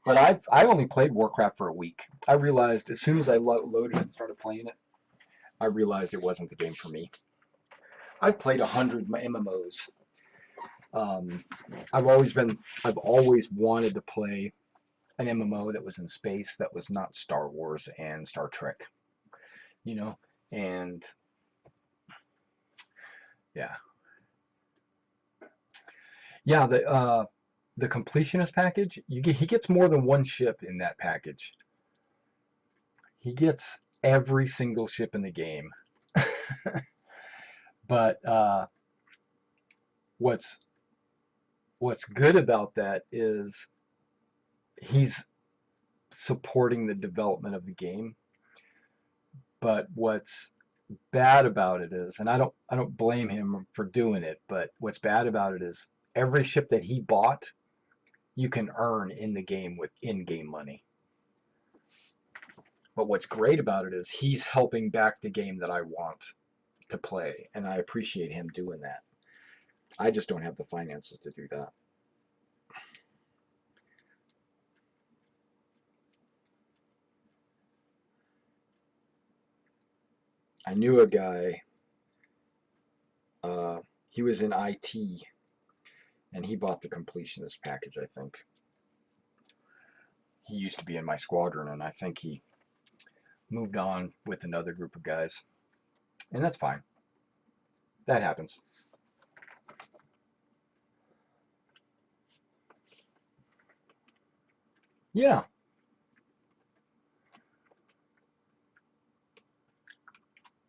But I only played Warcraft for a week. I realized as soon as I loaded it and started playing it, I realized it wasn't the game for me. I've played 100 MMOs. Um, I've always wanted to play an MMO that was in space that was not Star Wars and Star Trek, you know, and yeah, yeah. The completionist package, he gets more than one ship in that package. He gets every single ship in the game. But what's what's good about that is he's supporting the development of the game. But what's bad about it is, and I don't blame him for doing it, but what's bad about it is every ship that he bought, you can earn in the game with in-game money. But what's great about it is he's helping back the game that I want to play, and I appreciate him doing that. I just don't have the finances to do that. I knew a guy, he was in IT, and he bought the completionist package, I think. He used to be in my squadron, and I think he moved on with another group of guys. And that's fine. That happens. Yeah.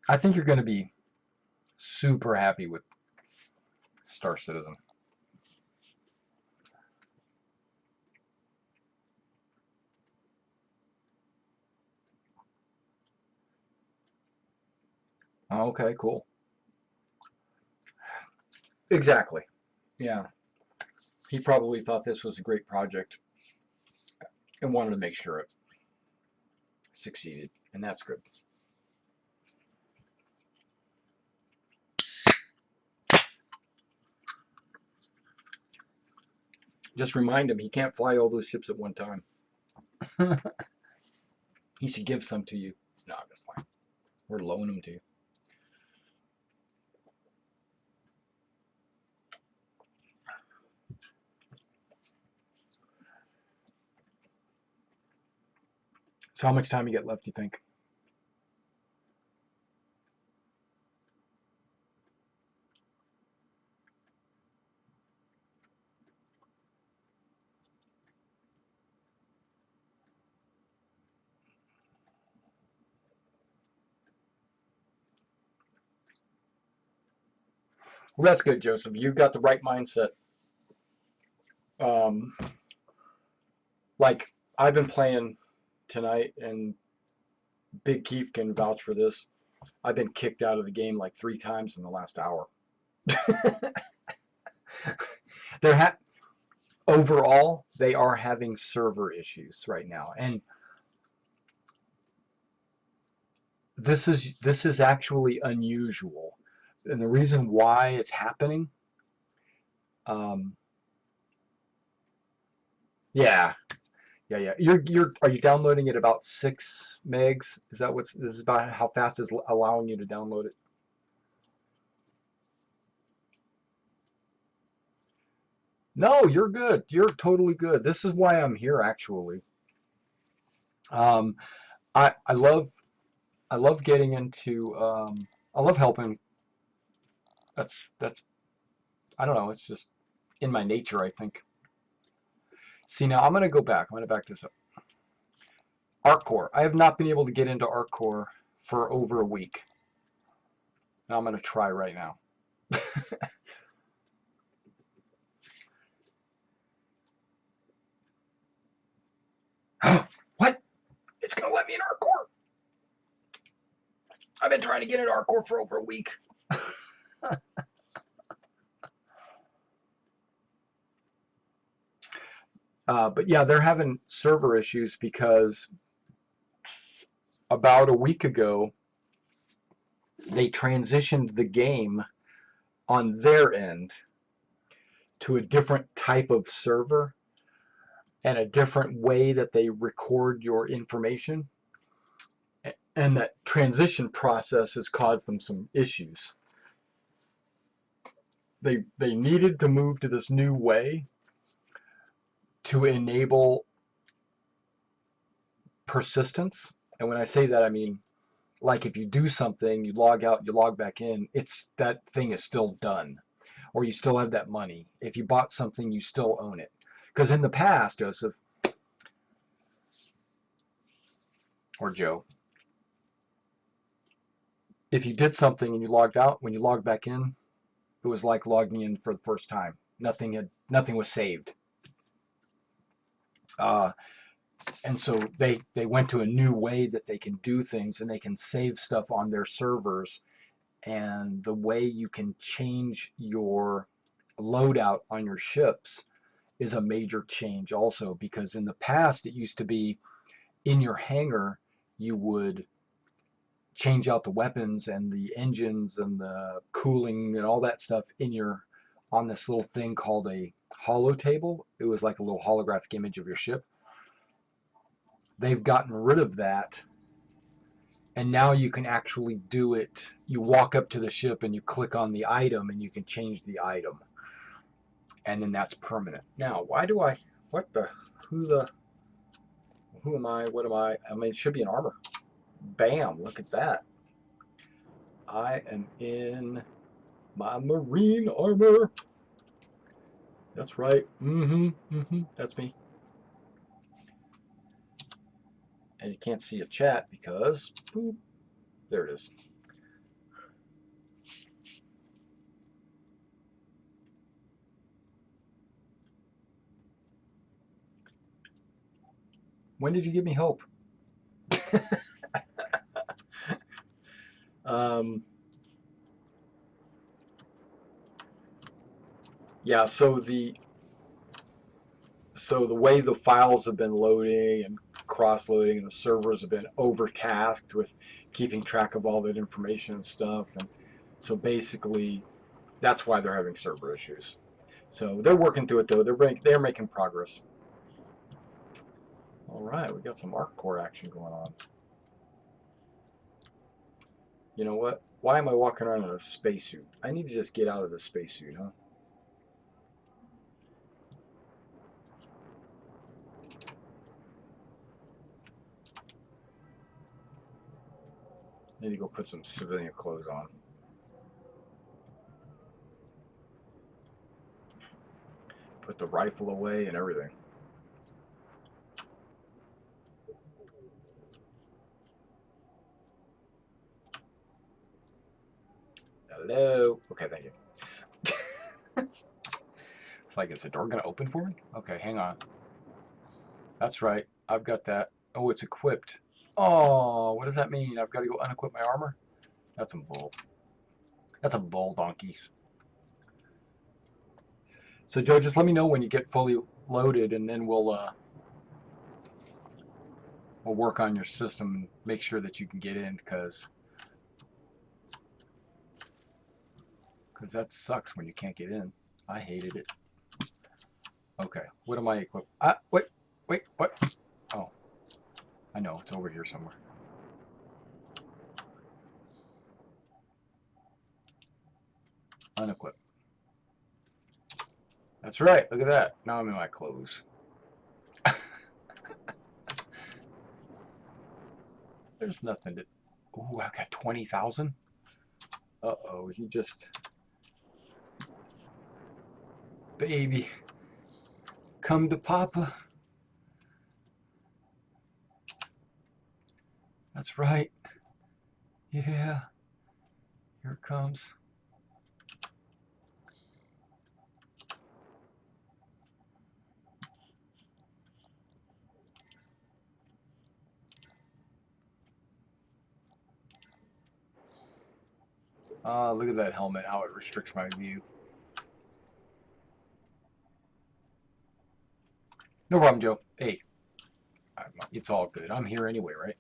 I think you're going to be super happy with Star Citizen. Okay, cool. Exactly. Yeah. He probably thought this was a great project and wanted to make sure it succeeded, and that's good. Just remind him he can't fly all those ships at one time. He should give some to you. No, I'm just playing. Or loan them to you. So how much time you get left, do you think? Well, that's good, Joseph. You've got the right mindset. Um, like I've been playing tonight, and Big Keith can vouch for this. I've been kicked out of the game like 3 times in the last hour. They're overall, they are having server issues right now, and this is actually unusual. And the reason why it's happening, yeah, yeah. You're are you downloading it about 6 megs? Is that this is about how fast is allowing you to download it? No, you're good. You're totally good. This is why I'm here, actually. Um, I love getting into I love helping. That's I don't know. It's just in my nature, I think. See, now I'm gonna go back. I'm gonna back this up. ArcCore. I have not been able to get into ArcCore for over a week. Now I'm gonna try right now. What? It's gonna let me in ArcCore. I've been trying to get into ArcCore for over a week. But yeah, they're having server issues because about a week ago, they transitioned the game on their end to a different type of server and a different way that they record your information. And that transition process has caused them some issues. They needed to move to this new way to enable persistence. And when I say that, I mean, like if you do something, you log out, you log back in, it's that thing is still done, or you still have that money. If you bought something, you still own it. Because in the past, Joseph or Joe, if you did something and you logged out, when you logged back in, it was like logging in for the first time. Nothing was saved. And so they went to a new way that they can do things, and they can save stuff on their servers. And the way you can change your loadout on your ships is a major change also, because in the past it used to be in your hangar you would change out the weapons and the engines and the cooling and all that stuff on this little thing called a holo table. It was like a little holographic image of your ship. They've gotten rid of that, and now you can actually do it. You walk up to the ship and you click on the item and you can change the item, and then that's permanent. Now, who am I? What am I? I mean, it should be an armor. Bam, look at that. I am in my marine armor. That's right. That's me. And you can't see a chat because, boop, there it is. When did you give me hope? Yeah, so the way the files have been loading and cross-loading, and the servers have been overtasked with keeping track of all that information and stuff, and so basically that's why they're having server issues. So they're working through it though. They're making progress. All right, we got some ArcCore action going on. You know what? Why am I walking around in a spacesuit? I need to just get out of the spacesuit, huh? I need to go put some civilian clothes on. Put the rifle away and everything. Hello. Okay, thank you. It's like, is the door gonna open for me? Okay, hang on. That's right. I've got that. Oh, it's equipped. Oh, what does that mean? I've got to go unequip my armor? That's a bull. That's a bull donkey. So Joe, just let me know when you get fully loaded, and then we'll work on your system and make sure that you can get in, because that sucks when you can't get in. I hated it. Okay, what am I equipped? Wait, what? Oh, I know, it's over here somewhere. Unequip. That's right, look at that. Now I'm in my clothes. There's nothing to... Ooh, I've got 20,000? Uh-oh, you just... Baby, come to Papa. That's right. Yeah, here it comes. Look at that helmet, how it restricts my view. No problem, Joe. Hey, it's all good. I'm here anyway, right?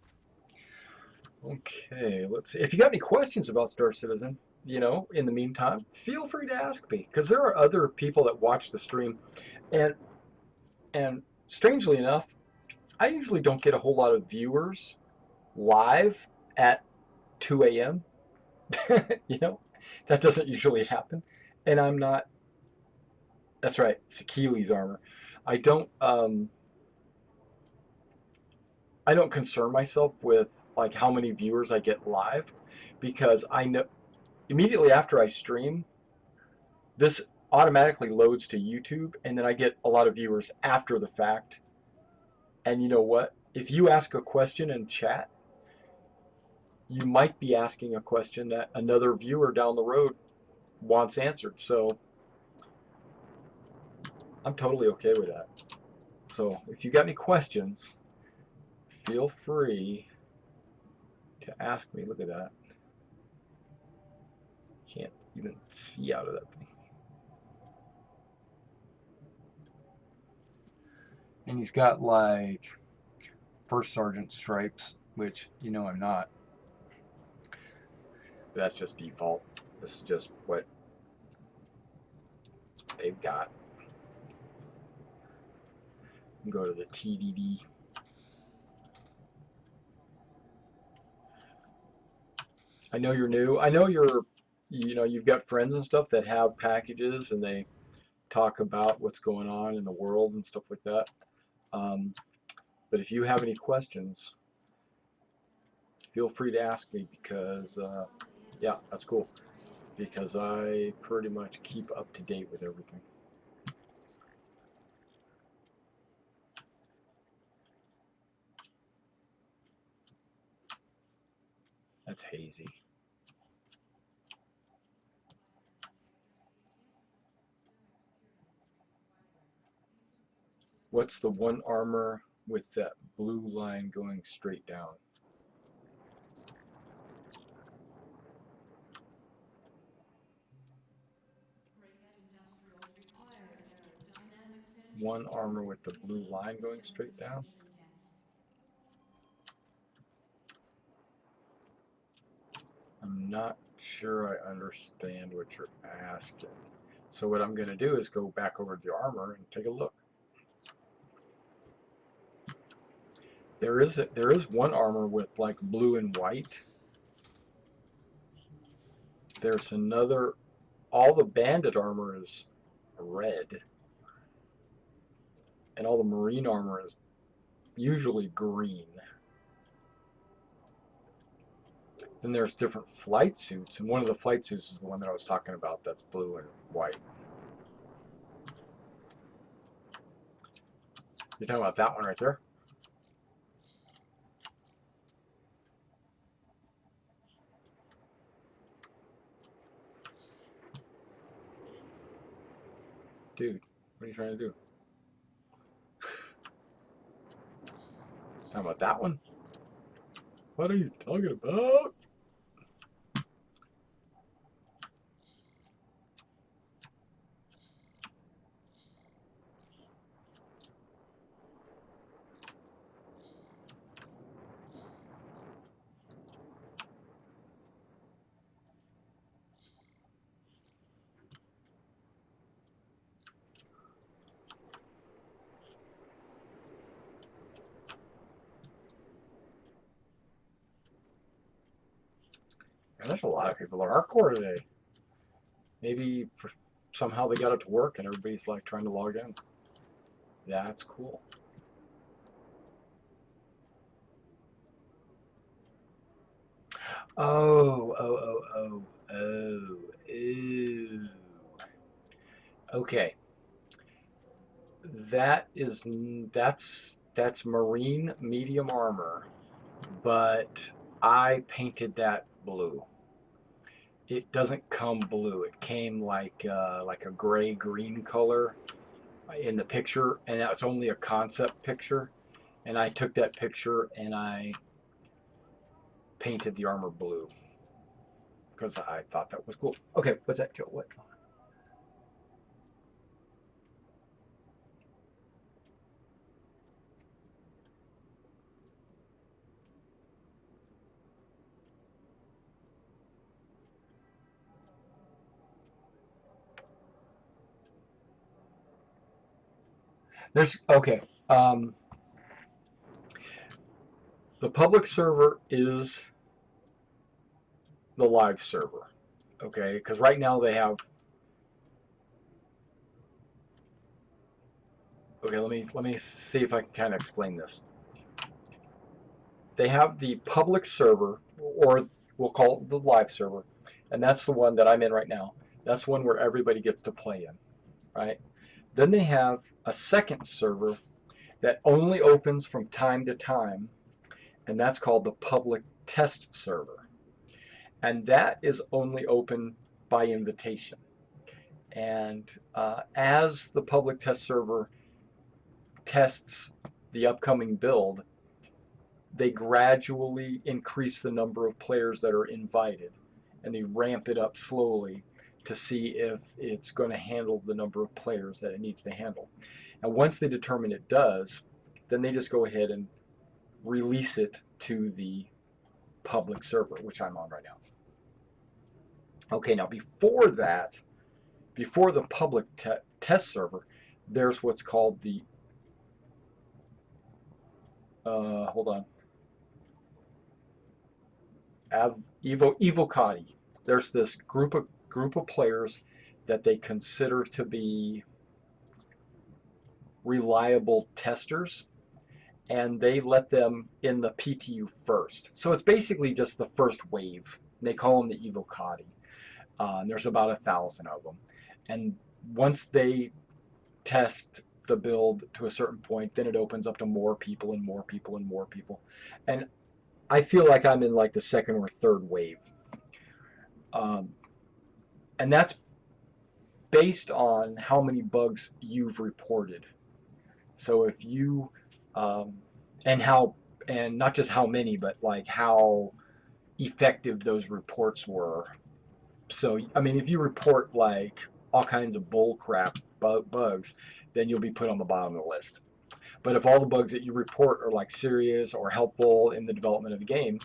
Okay, let's see. If you got any questions about Star Citizen, you know, in the meantime, feel free to ask me, because there are other people that watch the stream, and strangely enough, I usually don't get a whole lot of viewers live at 2 a.m. You know, that doesn't usually happen, and I'm not. That's right, it's Achilles' armor. I don't concern myself with like how many viewers I get live, because I know immediately after I stream, this automatically loads to YouTube, and then I get a lot of viewers after the fact. And you know what? If you ask a question in chat, you might be asking a question that another viewer down the road wants answered. So I'm totally okay with that. So if you got any questions, feel free to ask me. Look at that. Can't even see out of that thing. And he's got like first sergeant stripes, which, you know, I'm not. But that's just default. This is just what they've got. Go to the TDD. I know you're new. I know you've got friends and stuff that have packages, and they talk about what's going on in the world and stuff like that. But if you have any questions, feel free to ask me, because yeah, that's cool, because I pretty much keep up to date with everything. That's hazy. What's the one armor with that blue line going straight down? One armor with the blue line going straight down? I'm not sure I understand what you're asking. So what I'm going to do is go back over to the armor and take a look. There is one armor with like blue and white. There's another. All the bandit armor is red, and all the marine armor is usually green. Then there's different flight suits, and one of the flight suits is the one that I was talking about, that's blue and white. You're talking about that one right there? Dude, What are you trying to do? Talking about that one? What are you talking about? Man, there's a lot of people that are hardcore today. Maybe somehow they got it to work and everybody's like trying to log in. Yeah, that's cool. Oh, oh, oh, oh, oh, ooh. Okay. That's marine medium armor, but I painted that blue. It doesn't come blue. It came like a gray green color in the picture, and that's only a concept picture. And I took that picture and I painted the armor blue because I thought that was cool. Okay, what's that, Joe? What? There's okay. The public server is the live server, okay? Because right now they have. Okay, let me see if I can kind of explain this. They have the public server, or we'll call it the live server, and that's the one that I'm in right now. That's one where everybody gets to play in, right? Then they have a second server that only opens from time to time, and that's called the public test server. And that is only open by invitation. And as the public test server tests the upcoming build, they gradually increase the number of players that are invited, and they ramp it up slowly to see if it's going to handle the number of players that it needs to handle. And once they determine it does, then they just go ahead and release it to the public server, which I'm on right now. Okay, now before that, before the public test server, there's what's called the hold on, Evocati. There's this group of players that they consider to be reliable testers, and they let them in the PTU first. So it's basically just the first wave. They call them the Evocati. And there's about 1,000 of them. And once they test the build to a certain point, then it opens up to more people and more people and more people. And I feel like I'm in like the second or third wave. And that's based on how many bugs you've reported. So if you, and not just how many, but like how effective those reports were. So, I mean, if you report like all kinds of bull crap bugs, then you'll be put on the bottom of the list. But if all the bugs that you report are like serious or helpful in the development of the game,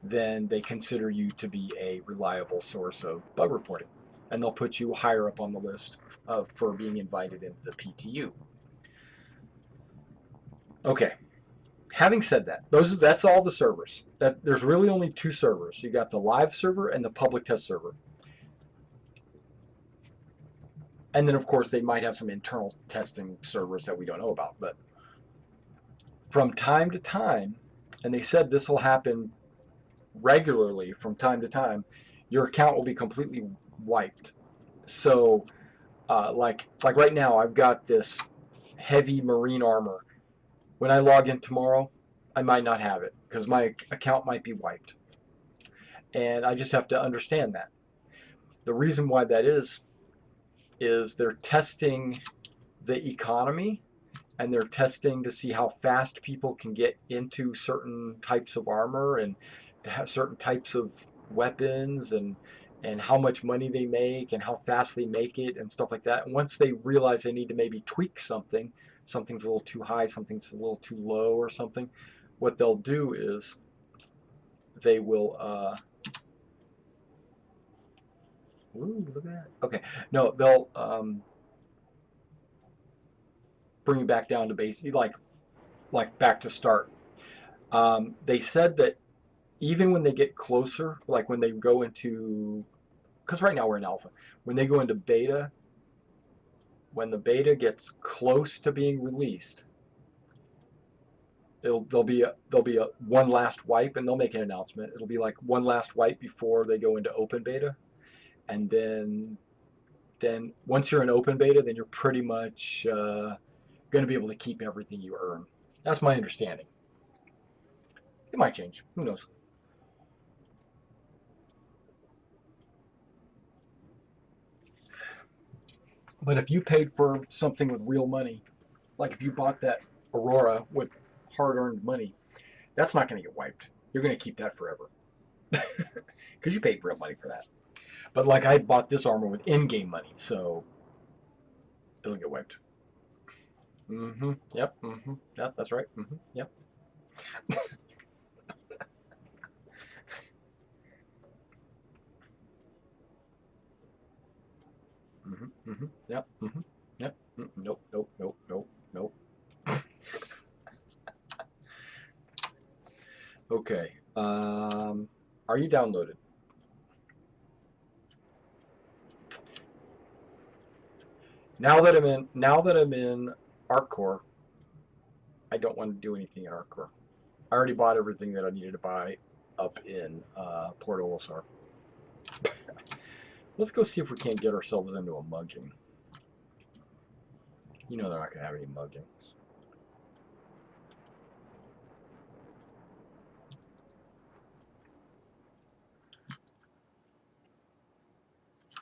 then they consider you to be a reliable source of bug reporting. And they'll put you higher up on the list for being invited into the PTU. Okay. Having said that, that's all the servers. There's really only two servers. You got the live server and the public test server. And then, of course, they might have some internal testing servers that we don't know about. But from time to time, and they said this will happen regularly from time to time, your account will be completely wiped. So, like right now, I've got this heavy marine armor. When I log in tomorrow, I might not have it because my account might be wiped. And I just have to understand that. The reason why that is they're testing the economy, and they're testing to see how fast people can get into certain types of armor and to have certain types of weapons, and how much money they make and how fast they make it and stuff like that. And once they realize they need to maybe tweak something, something's a little too high, something's a little too low or something, what they'll do is they will ooh, look at that. Okay. No, they'll bring you back down to base, like back to start. They said that even when they get closer, like when they go into, because right now we're in alpha, when they go into beta, when the beta gets close to being released, there'll be a one last wipe, and they'll make an announcement. It'll be like one last wipe before they go into open beta, and then once you're in open beta, then you're pretty much going to be able to keep everything you earn. That's my understanding. It might change. Who knows? But if you paid for something with real money, like if you bought that Aurora with hard-earned money, that's not going to get wiped. You're going to keep that forever. Because you paid real money for that. But like I bought this armor with in-game money, so it'll get wiped. Yep. Yep, that's right. Yep. Yep. Yep. Nope. Okay. Are you downloaded? Now that I'm in ArcCore, I don't want to do anything in ArcCore. I already bought everything that I needed to buy up in Port Olisar. Let's go see if we can't get ourselves into a mugging. You know they're not going to have any muggings.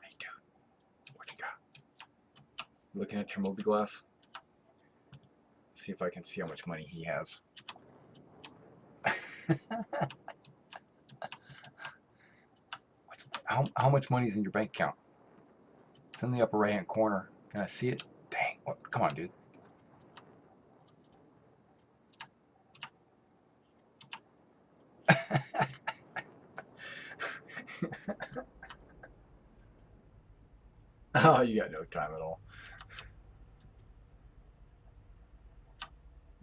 Hey, dude. What you got? Looking at your Moby Glass? See if I can see how much money he has. How much money is in your bank account? It's in the upper right hand corner. Can I see it? Dang. What? Come on, dude. Oh, you got no time at all.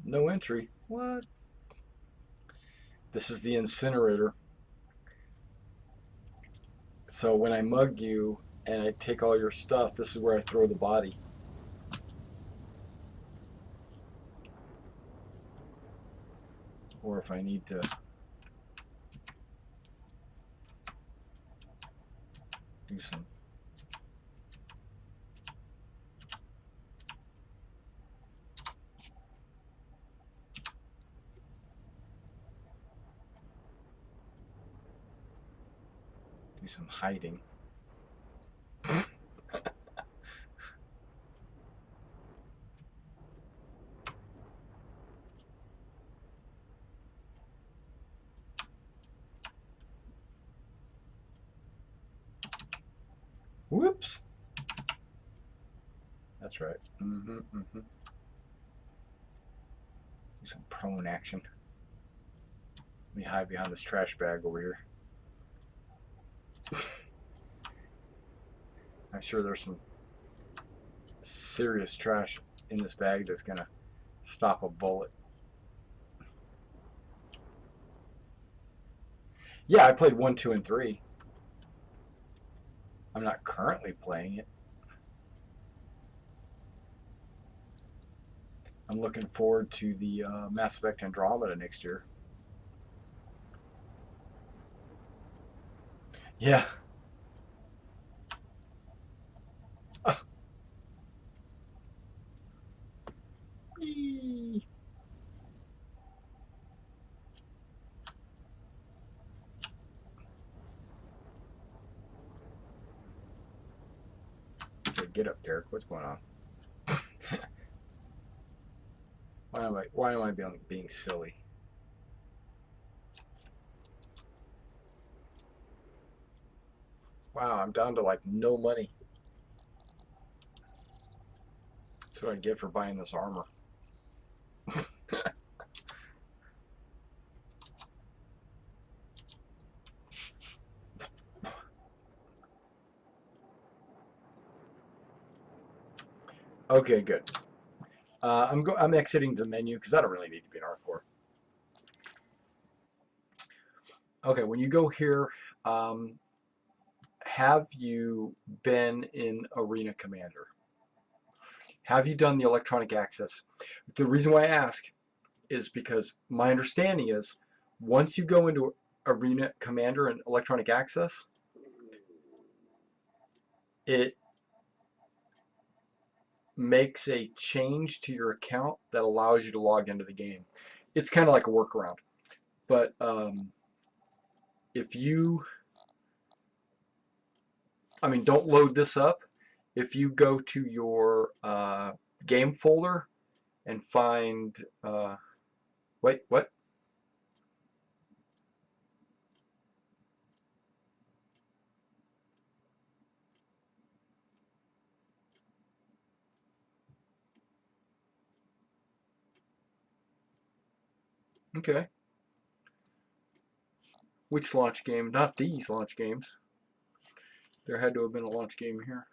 No entry. What? This is the incinerator. So when I mug you and I take all your stuff, this is where I throw the body. Or if I need to do some hiding. Whoops. That's right. Do some prone action. Let me hide behind this trash bag over here. I'm sure there's some serious trash in this bag that's gonna stop a bullet. Yeah, I played 1, 2, and 3. I'm not currently playing it. I'm looking forward to the Mass Effect Andromeda next year. Yeah. Whee! Okay, get up, Derek. What's going on? Why am I being silly? Wow, I'm down to like no money. That's what I get for buying this armor. Okay, good. I'm exiting the menu because I don't really need to be an R4. Okay, when you go here, have you been in Arena Commander? Have you done the electronic access? The reason why I ask is because my understanding is once you go into Arena Commander and electronic access, it makes a change to your account that allows you to log into the game. It's kind of like a workaround. But if you, don't load this up. If you go to your game folder and find, wait, what? Okay. Which launch game? Not these launch games. There had to have been a launch game here.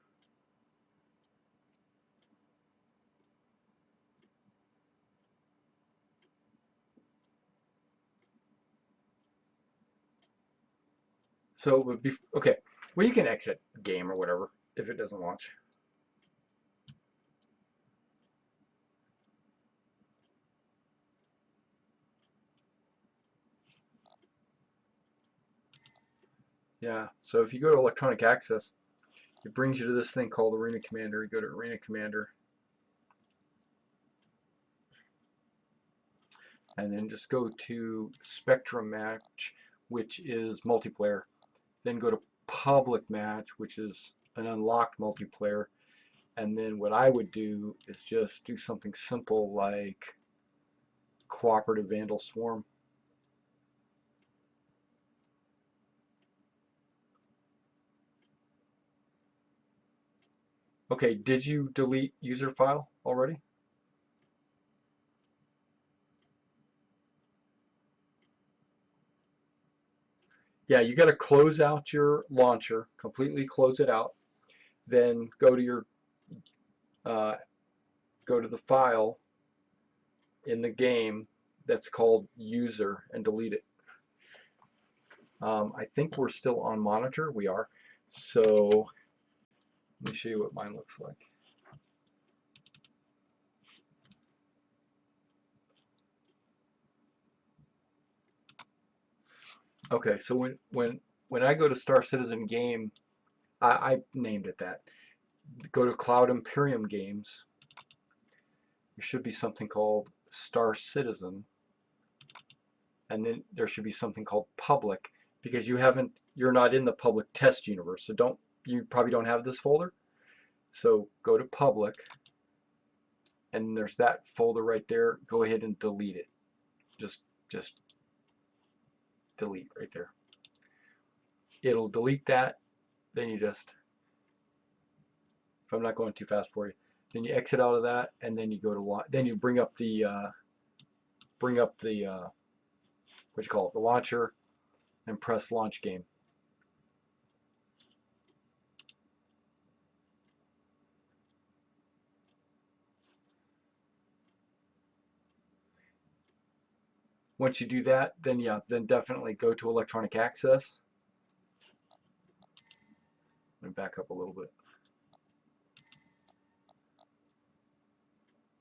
So it would be, okay. Well, you can exit game or whatever if it doesn't launch. Yeah, so if you go to electronic access, it brings you to this thing called Arena Commander. You go to Arena Commander, and then just go to Spectrum Match, which is multiplayer. Then go to Public Match, which is an unlocked multiplayer. And then what I would do is just do something simple like Cooperative Vandal Swarm. Okay, did you delete user file already? Yeah, you got to close out your launcher, completely close it out. Then go to your go to the file in the game that's called user and delete it. I think we're still on monitor. We are. So let me show you what mine looks like. Okay, so when I go to Star Citizen game, I named it that. Go to Cloud Imperium Games. There should be something called Star Citizen, and then there should be something called Public, because you're not in the public test universe, so you probably don't have this folder. So go to Public, and there's that folder right there. Go ahead and delete it. Just delete right there. It'll delete that. Then you just, if I'm not going too fast for you, then you exit out of that, and then you go to then you bring up the what you call it, the launcher, and press launch game. Once you do that, then then definitely go to electronic access. Let me back up a little bit.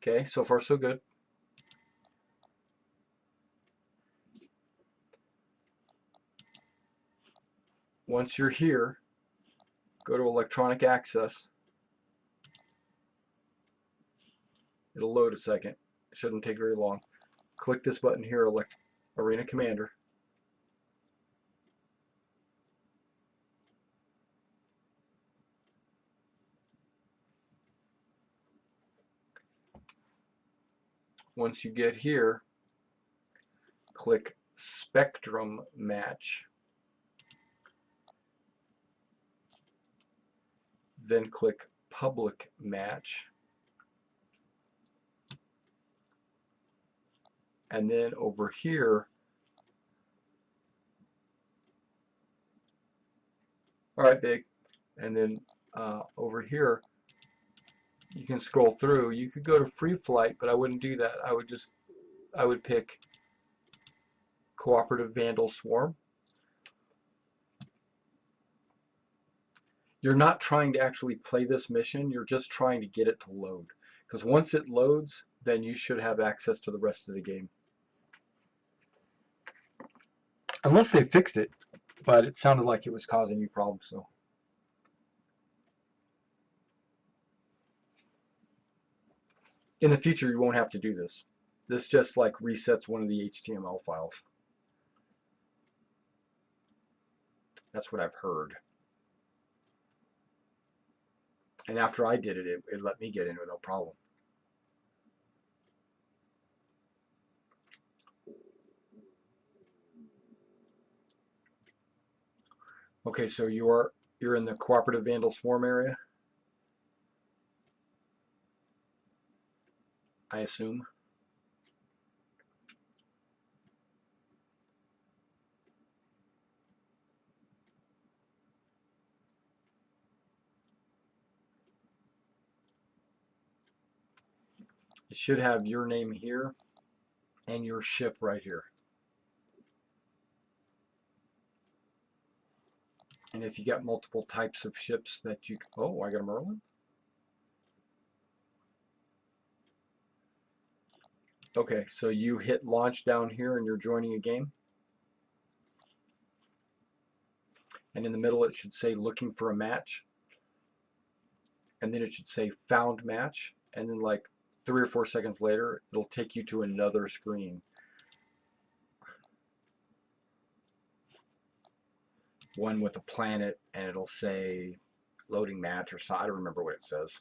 Okay, so far so good. Once you're here, go to electronic access. It'll load a second. It shouldn't take very long. Click this button here, Arena Commander. once you get here, click Spectrum Match. Then click Public Match. And then over here, all right, big. And then over here, you can scroll through. You could go to Free Flight, but I wouldn't do that. I would pick Cooperative Vandal Swarm. You're not trying to actually play this mission, you're just trying to get it to load. Because once it loads, then you should have access to the rest of the game. Unless they fixed it, but it sounded like it was causing you problems, so. In the future, you won't have to do this. This just like resets one of the HTML files. That's what I've heard. And after I did it, it let me get into it, no problem. Okay, so you're in the Cooperative Vandal Swarm area, I assume. It should have your name here and your ship right here. And if you got multiple types of ships that you... Oh, I got a Merlin? Okay, so you hit launch down here and you're joining a game. And in the middle it should say looking for a match. And then it should say found match. And then like 3 or 4 seconds later, it'll take you to another screen. One with a planet, and it'll say loading match or so. I don't remember what it says.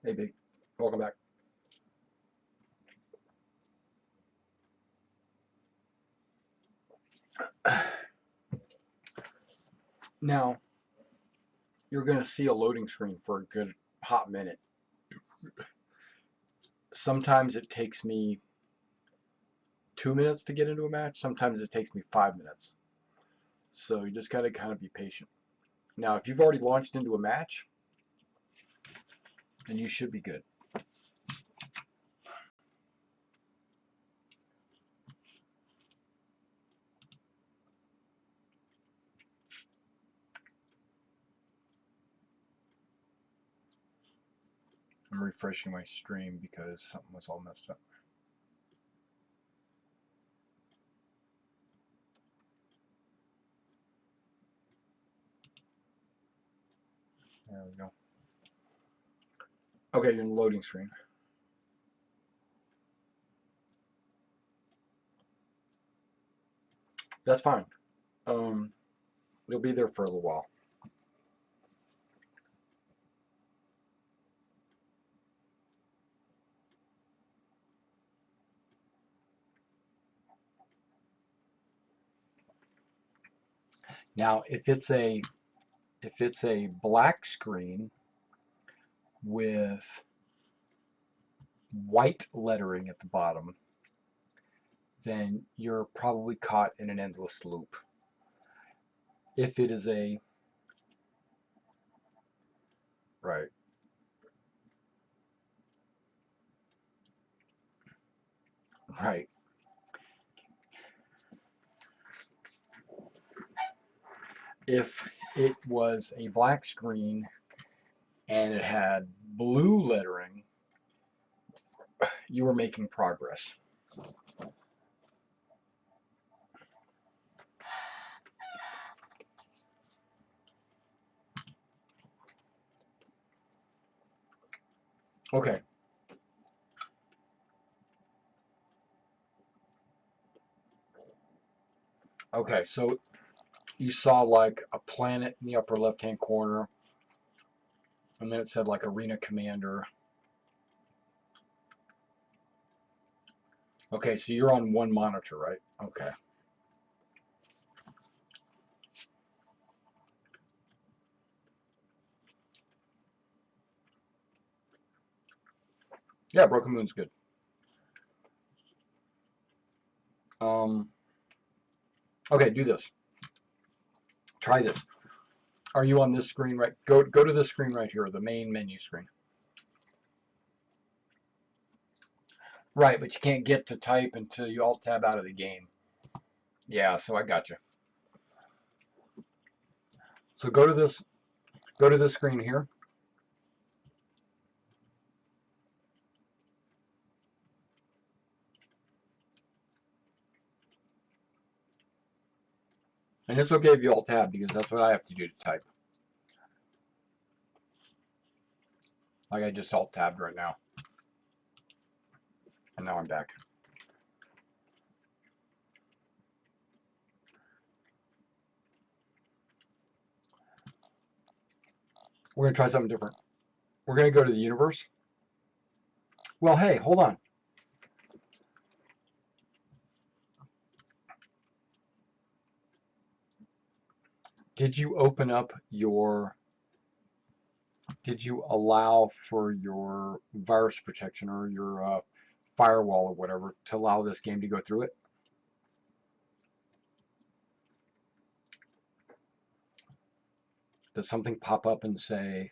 Hey, big. Welcome back. Now, you're going to see a loading screen for a good hot minute. Sometimes it takes me 2 minutes to get into a match. Sometimes it takes me 5 minutes. So you just got to kind of be patient. Now, if you've already launched into a match, then you should be good. I'm refreshing my stream because something was all messed up. There we go. Okay, you're in the loading screen. That's fine. It'll be there for a little while. Now, if it's a black screen with white lettering at the bottom, then you're probably caught in an endless loop. If it is a right. Right. If it was a black screen and it had blue lettering, you were making progress. Okay. Okay, so you saw like a planet in the upper left-hand corner, and then it said like Arena Commander. Okay, so you're on one monitor, right? Okay. Yeah, Broken Moon's good. Okay, do this. Try this. Are you on this screen right? Go to the screen right here, the main menu screen. Right, but you can't get to type until you alt tab out of the game. Yeah, so I got you. So go to this screen here. And it's okay if you alt tab because that's what I have to do to type. Like I just alt tabbed right now. And now I'm back. We're going to try something different. We're going to go to the universe. Well, hey, hold on. Did you open up your... Did you allow for your virus protection or your firewall or whatever to allow this game to go through it? Does something pop up and say,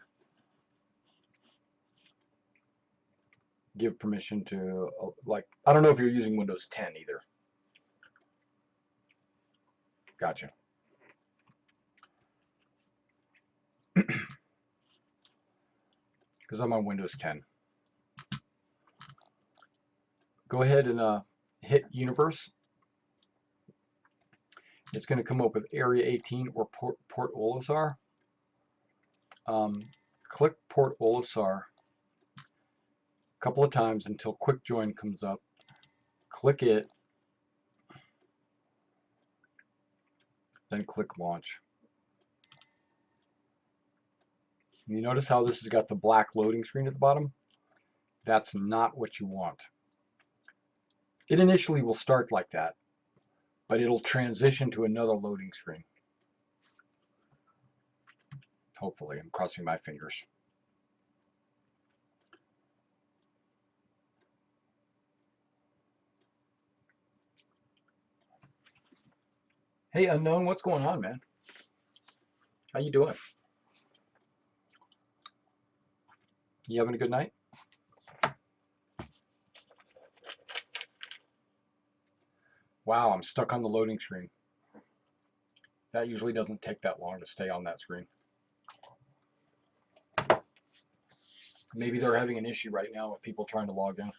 give permission to, like, I don't know if you're using Windows 10 either. Gotcha. Because I'm on Windows 10. Go ahead and hit Universe. It's going to come up with Area 18 or Port Olisar. Click Port Olisar a couple of times until Quick Join comes up. Click it, then click Launch. You notice how this has got the black loading screen at the bottom? That's not what you want. It initially will start like that, but it'll transition to another loading screen. Hopefully, I'm crossing my fingers. Hey, Unknown, what's going on, man? How you doing? You having a good night? Wow, I'm stuck on the loading screen. That usually doesn't take that long to stay on that screen. Maybe they're having an issue right now with people trying to log in.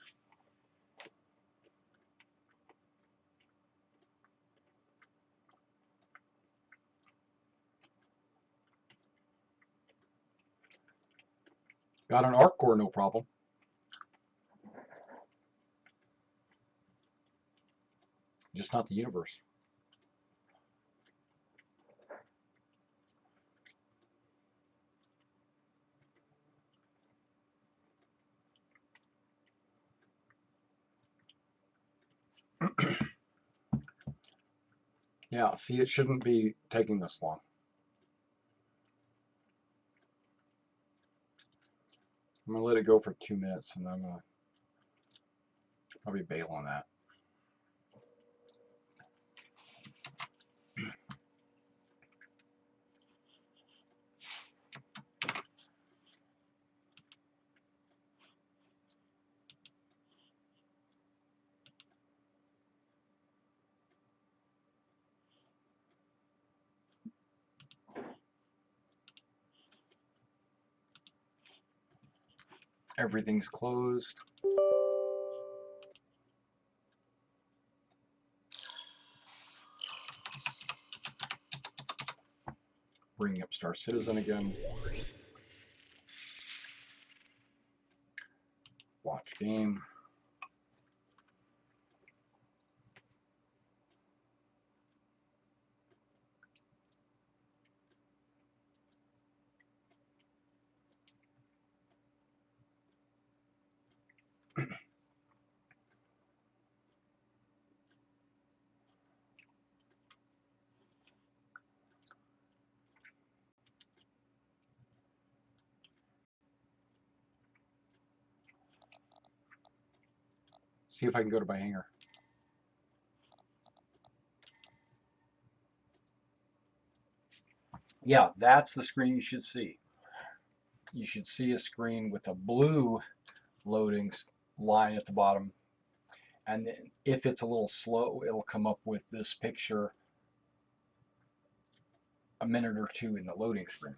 Got an ARC core, no problem. Just not the universe. Yeah, see, it shouldn't be taking this long. I'm going to let it go for 2 minutes, and then I'm going to probably bail on that. Everything's closed. Bring up Star Citizen again. Watch game. See if I can go to my hangar. Yeah, that's the screen you should see. You should see a screen with a blue loading line at the bottom. And then if it's a little slow, it'll come up with this picture a minute or two in the loading screen.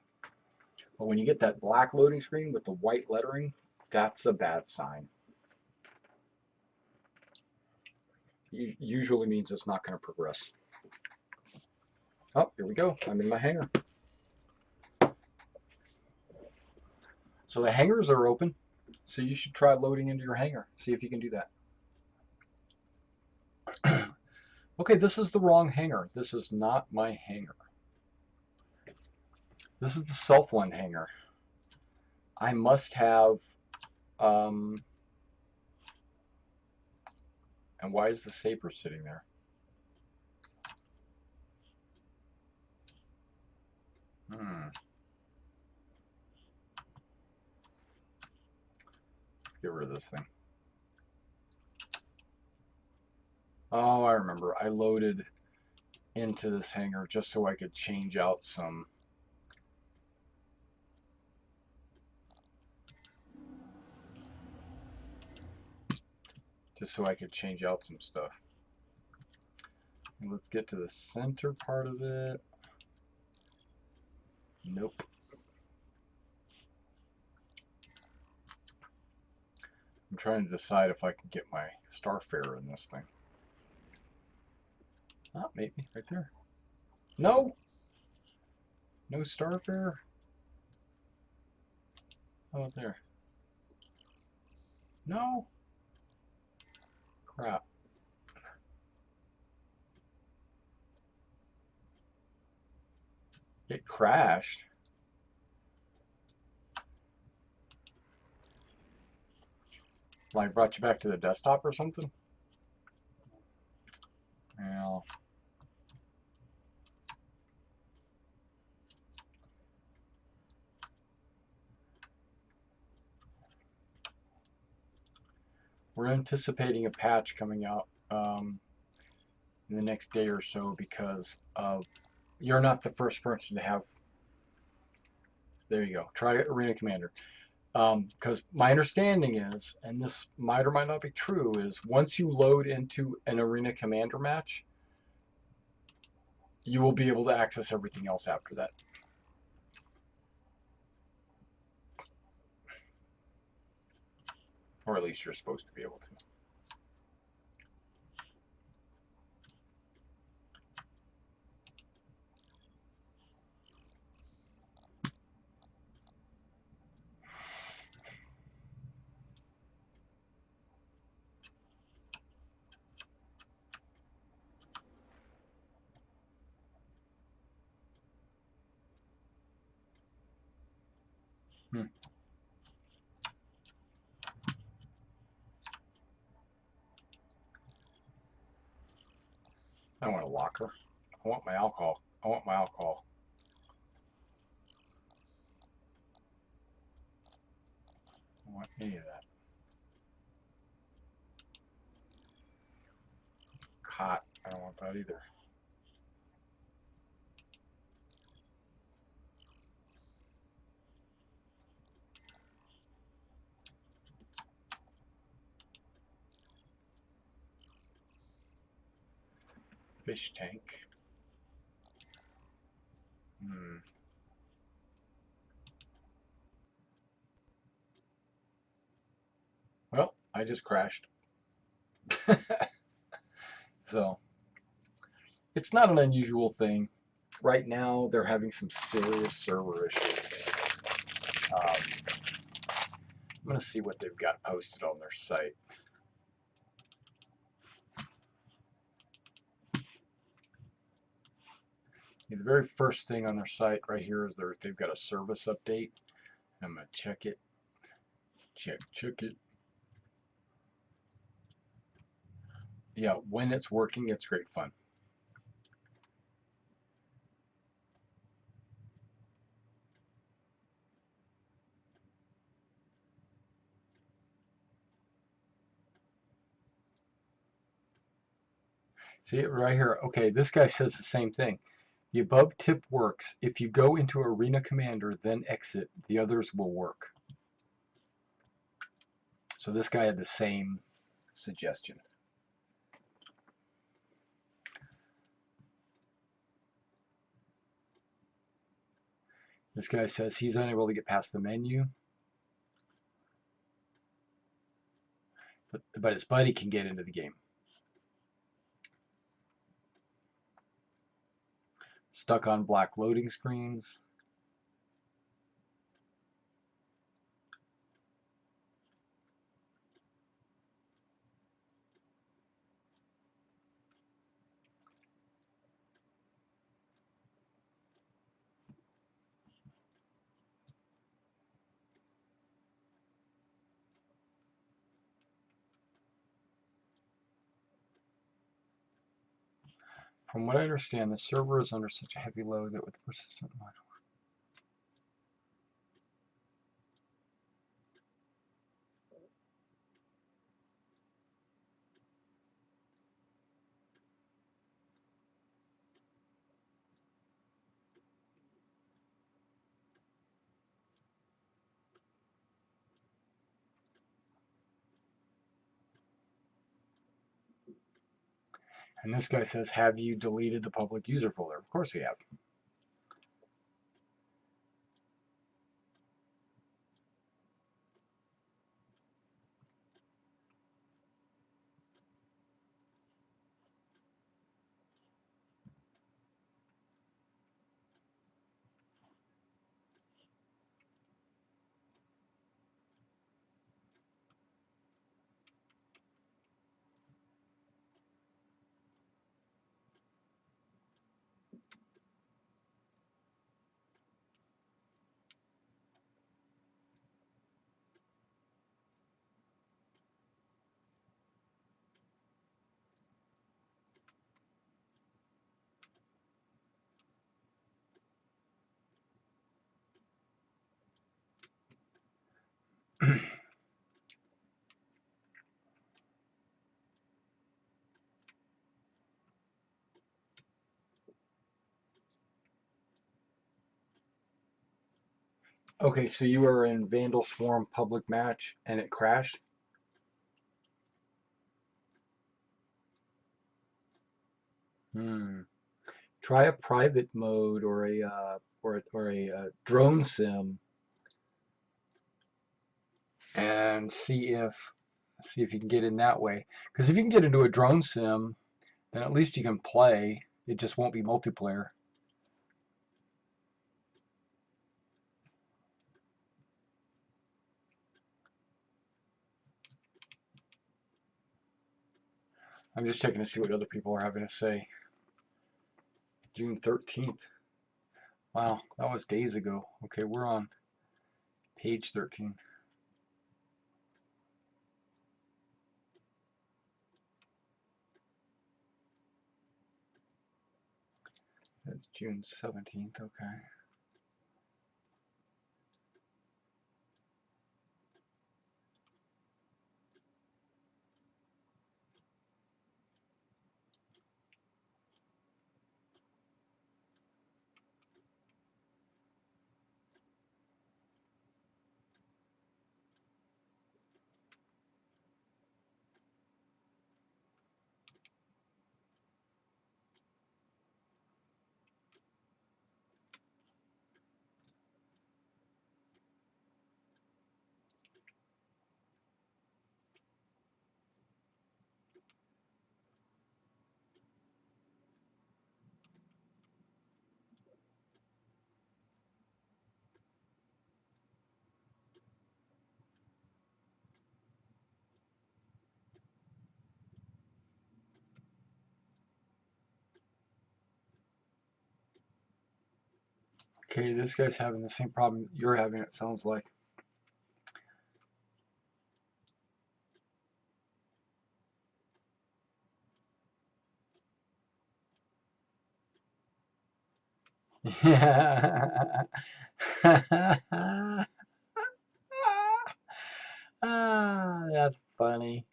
But when you get that black loading screen with the white lettering, that's a bad sign. It usually means it's not going to progress. Oh, here we go. I'm in my hangar. So the hangars are open. So you should try loading into your hangar. See if you can do that. Okay, this is the wrong hangar. This is not my hangar. This is the Selfland hangar. I must have... and why is the Saber sitting there? Let's get rid of this thing. Oh, I remember. I loaded into this hangar just so I could change out some... Just so I could change out some stuff. And let's get to the center part of it. Nope. I'm trying to decide if I can get my Starfarer in this thing. Ah, maybe right there. No! No Starfarer? How about there? No! Crap. It crashed. Like brought you back to the desktop or something? Well, we're anticipating a patch coming out in the next day or so because of you're not the first person to have. There you go. Try Arena Commander. Because my understanding is, and this might or might not be true, is once you load into an Arena Commander match, you will be able to access everything else after that. Or at least you're supposed to be able to. I want a locker. I want my alcohol. I want my alcohol. I don't want any of that. Cot. I don't want that either. Fish tank. Well, I just crashed. So, it's not an unusual thing. Right now, they're having some serious server issues. I'm going to see what they've got posted on their site. The very first thing on their site right here is they've got a service update. I'm going to check it. Check it. Yeah, when it's working, it's great fun. See it right here. Okay, this guy says the same thing. The above tip works. If you go into Arena Commander, then exit, the others will work. So this guy had the same suggestion. This guy says he's unable to get past the menu, but his buddy can get into the game. Stuck on black loading screens. From what I understand, the server is under such a heavy load that with persistent line. And this guy says, have you deleted the public user folder? Of course we have. Okay, so you were in Vandal Swarm public match and it crashed? Try a private mode or a drone sim and see if you can get in that way. Because if you can get into a drone sim, then at least you can play. It just won't be multiplayer. I'm just checking to see what other people are having to say. June 13th. Wow, that was days ago. Okay, we're on page 13. That's June 17th, okay. Okay, this guy's having the same problem you're having, it sounds like. Yeah. Ah, that's funny.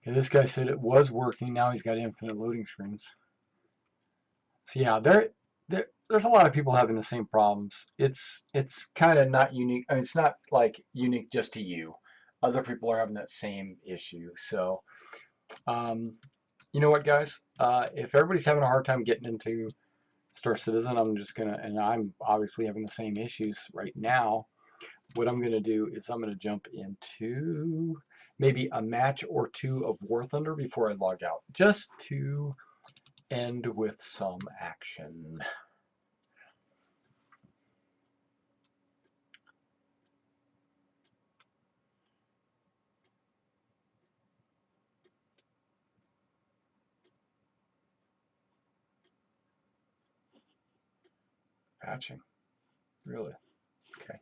Okay, this guy said it was working. Now he's got infinite loading screens. So yeah, there's a lot of people having the same problems. It's kind of not unique. I mean, it's not like unique just to you. Other people are having that same issue. So, you know what, guys? If everybody's having a hard time getting into Star Citizen, and I'm obviously having the same issues right now. What I'm gonna do is I'm gonna jump into maybe a match or two of War Thunder before I log out, just to end with some action. Patching, really? Okay.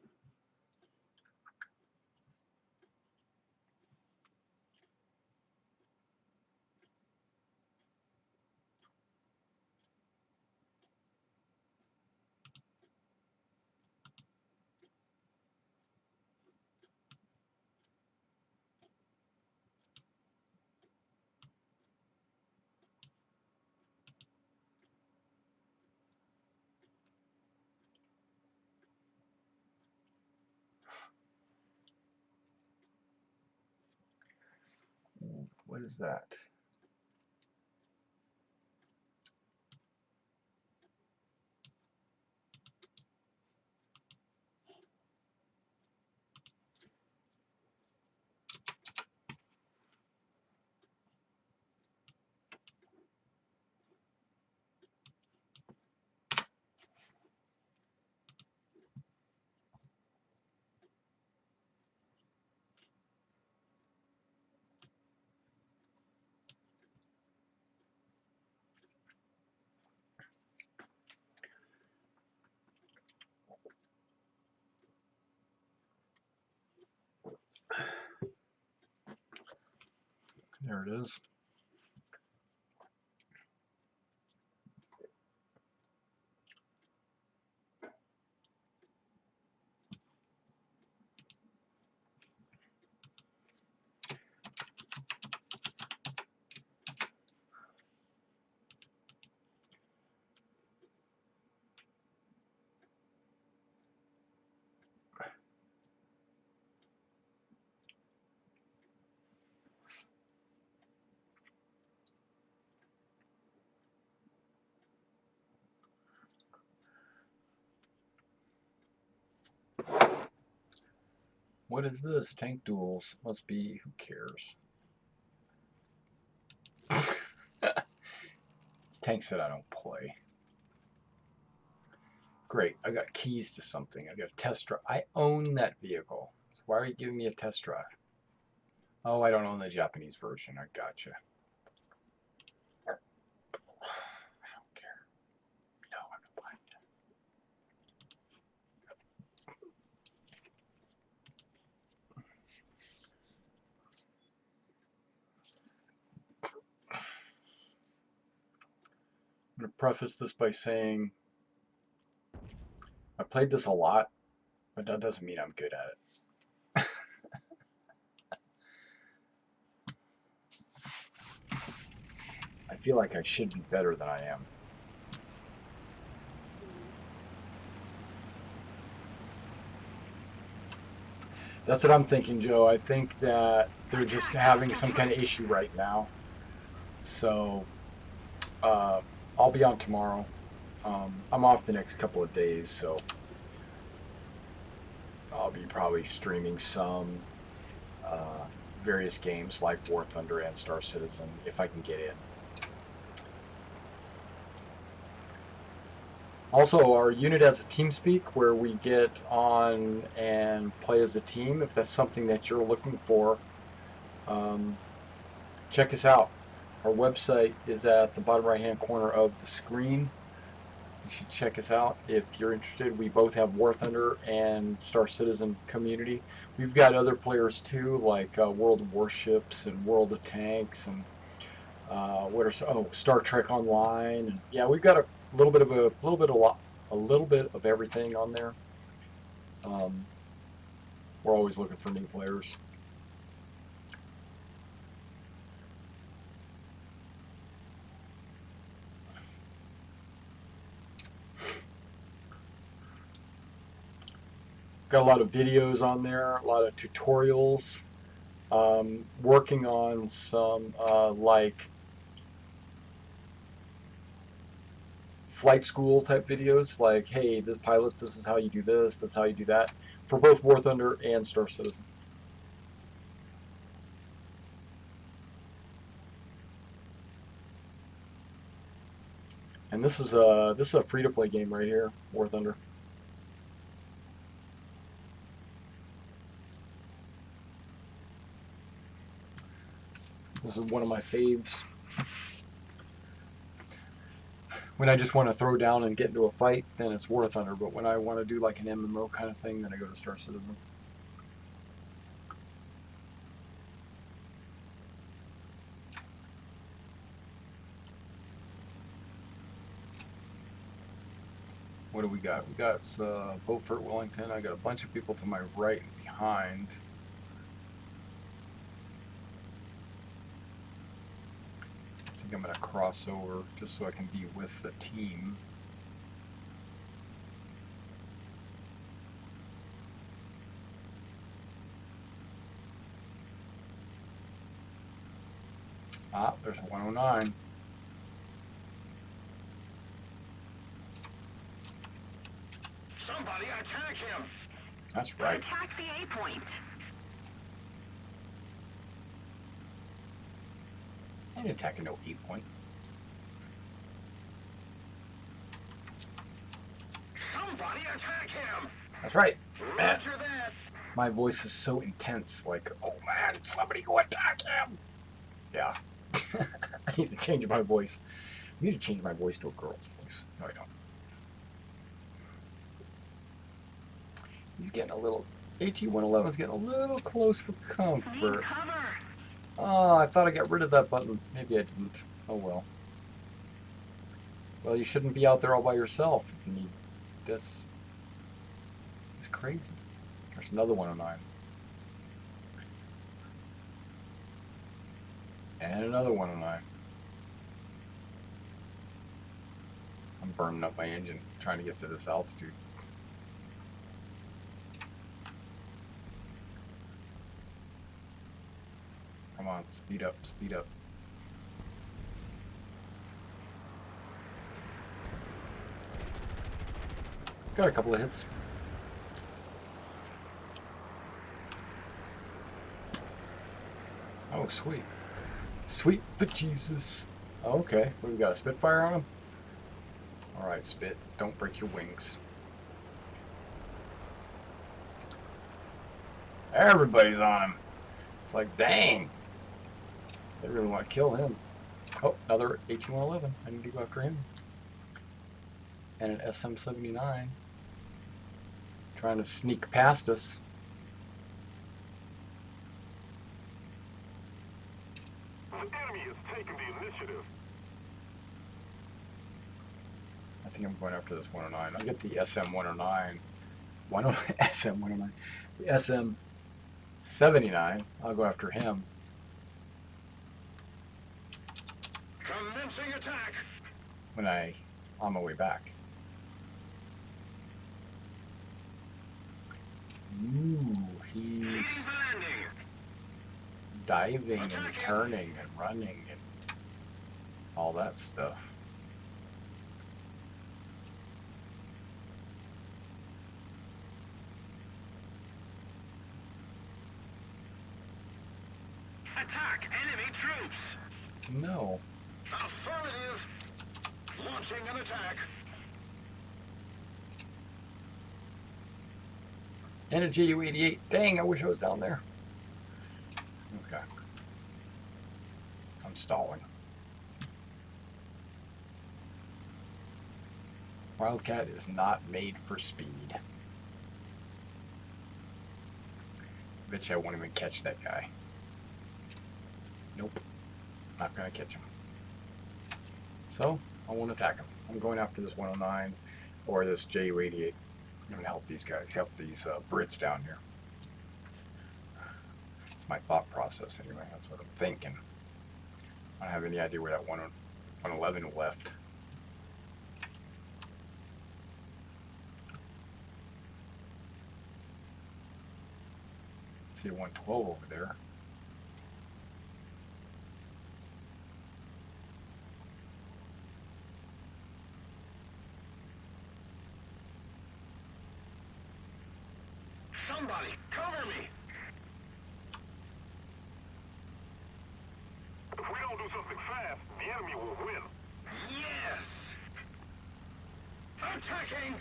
What is that? There it is. What is this? Tank duels. Must be, who cares? It's tanks that I don't play. Great, I got keys to something. I got a test drive. I own that vehicle. So why are you giving me a test drive? Oh, I don't own the Japanese version. I gotcha. I don't care. No, I'm not buying it. I'm going to preface this by saying I played this a lot, but that doesn't mean I'm good at it. I feel like I should be better than I am. That's what I'm thinking, Joe. I think that they're just having some kind of issue right now. So I'll be on tomorrow. I'm off the next couple of days, so I'll be probably streaming some various games like War Thunder and Star Citizen if I can get in. Also, our unit has a TeamSpeak where we get on and play as a team. If that's something that you're looking for, check us out. Our website is at the bottom right hand corner of the screen. You should check us out if you're interested. We both have War Thunder and Star Citizen community. We've got other players too, like World of Warships and World of Tanks and Star Trek Online. And yeah, we've got a little bit of everything on there. We're always looking for new players. Got a lot of videos on there, a lot of tutorials. Working on some like flight school type videos, like, hey, this pilots, this is how you do this is how you do that, for both War Thunder and Star Citizen. And this is a free-to-play game right here, War Thunder. This is one of my faves. When I just want to throw down and get into a fight, then it's War Thunder. But when I want to do like an MMO kind of thing, then I go to Star Citizen. What do we got? We got Beaufort, Wellington. I got a bunch of people to my right and behind. I think I'm going to cross over just so I can be with the team. Ah, there's a 109. Somebody attack him! That's right. Attack the A point. I ain't attacking no 8 point. Somebody attack him! That's right. Man, Roger that! my voice is so intense, like, oh man, somebody go attack him! Yeah. I need to change my voice. I need to change my voice to a girl's voice. No, I don't. He's getting a little... AT-111's getting a little close for comfort. Need cover. Oh, I thought I got rid of that button. Maybe I didn't. Oh well. Well, you shouldn't be out there all by yourself if you need this. It's crazy. There's another 109. And another 109. I'm burning up my engine trying to get to this altitude. Come on, speed up, speed up. Got a couple of hits. Oh, sweet. Sweet bejesus. Okay, we got a Spitfire on him? Alright, Spit, don't break your wings. Everybody's on him. It's like, dang. They really want to kill him. Oh, another H111. I need to go after him. And an SM-79. Trying to sneak past us. The enemy has taken the initiative. I think I'm going after this 109. I'll get the SM-109. SM-109. The SM-79. I'll go after him. Commencing attack. When on my way back. Ooh, he's diving and turning and running and all that stuff. Attack enemy troops. No. Affirmative. Launching an attack. And a GU-88. Dang, I wish I was down there. Okay. I'm stalling. Wildcat is not made for speed. Bet you I won't even catch that guy. Nope. Not gonna catch him. So, I won't attack him. I'm going after this 109 or this JU-88. I'm gonna help these guys, help these Brits down here. It's my thought process anyway. That's what I'm thinking. I don't have any idea where that 111 left. See a 112 over there. Somebody cover me. If we don't do something fast, the enemy will win. Yes. Attacking.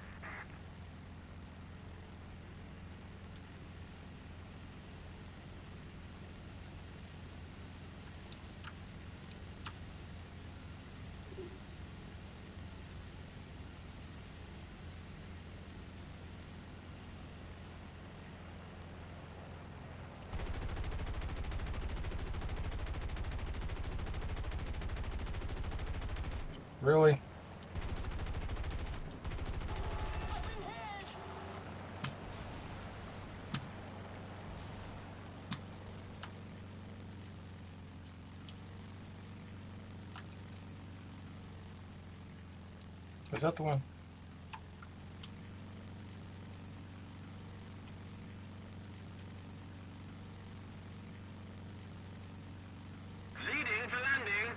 Really? Is that the one? Leading for landing.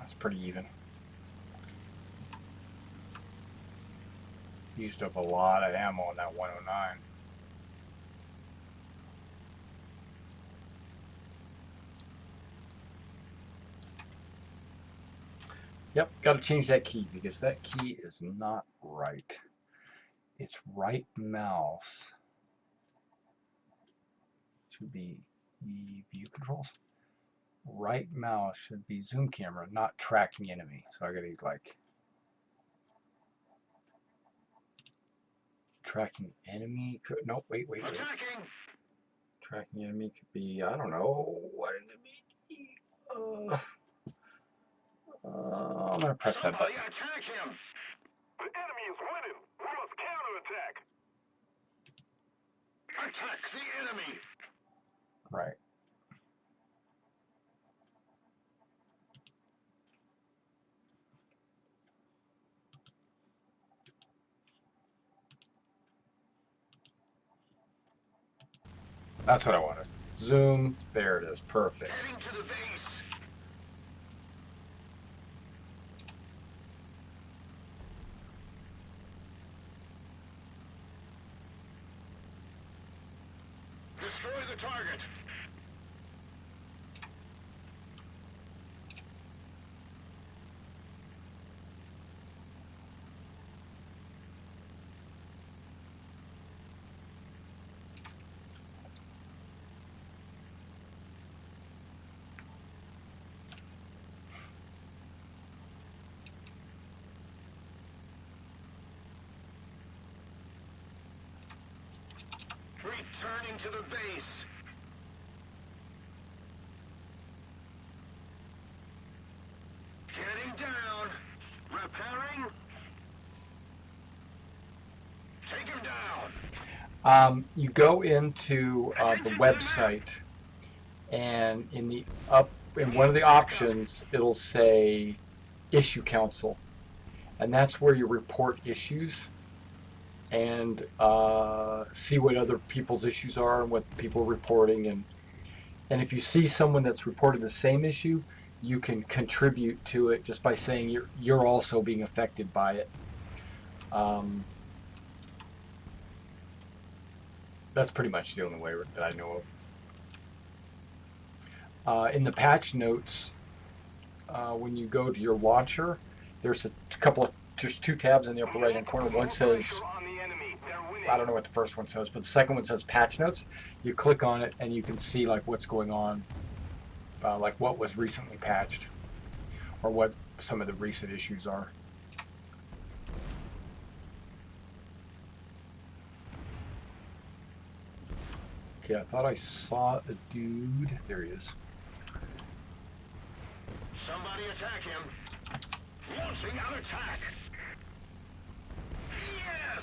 That's pretty even. Used up a lot of ammo on that 109. Yep, got to change that key because that key is not right. It's right mouse. Should be view controls. Right mouse should be zoom camera, not tracking enemy. So I gotta like tracking enemy. No, wait. Attacking. Tracking enemy could be, I don't know, what did it be? I'm gonna press that button. Attack him. The enemy is winning. We must counterattack. Attack the enemy. Right. That's what I wanted. Zoom. There it is. Perfect. Heading to the base. Destroy the target. Returning to the base. Getting down. Repairing. Take him down. You go into the website, and in one of the options, it'll say Issue Council, and that's where you report issues and see what other people's issues are and what people are reporting, and if you see someone that's reported the same issue, you can contribute to it just by saying you're also being affected by it. That's pretty much the only way that I know of. In the patch notes, when you go to your launcher, there's there's two tabs in the upper right hand corner. One says, I don't know what the first one says, but the second one says patch notes. You click on it and you can see like what's going on, like what was recently patched or what some of the recent issues are. Okay, I thought I saw a dude. There he is. Somebody attack him. Launching an attack. Yes!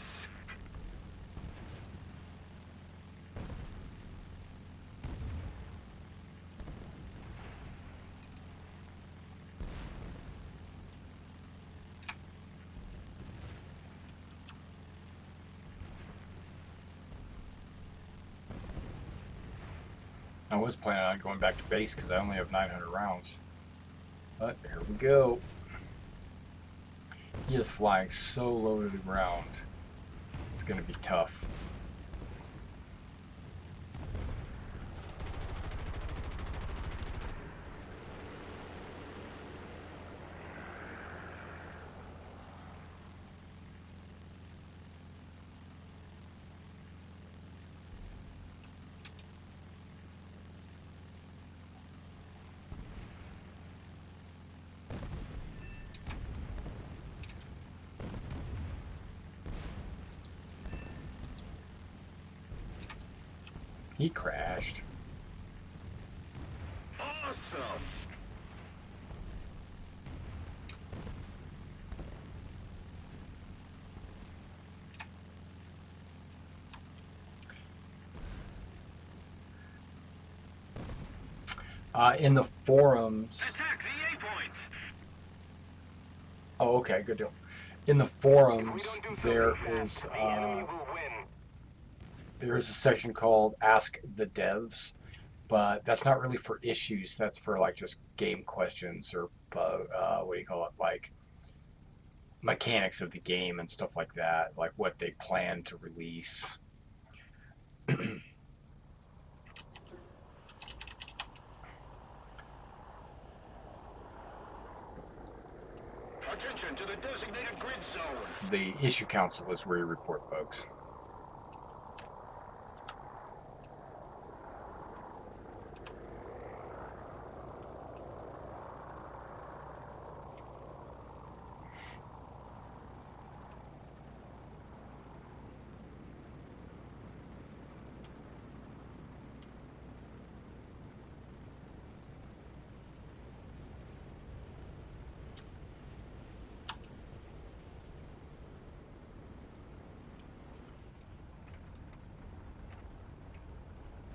I was planning on going back to base because I only have 900 rounds. But here we go. He is flying so low to the ground. It's going to be tough. He crashed. Awesome! In the forums. Attack the A point! Oh, okay, good deal. In the forums, there is a section called Ask the Devs, but that's not really for issues. That's for like just game questions or what do you call it, like mechanics of the game and stuff like that, like what they plan to release. Attention to the designated grid zone. The issue council is where you report bugs.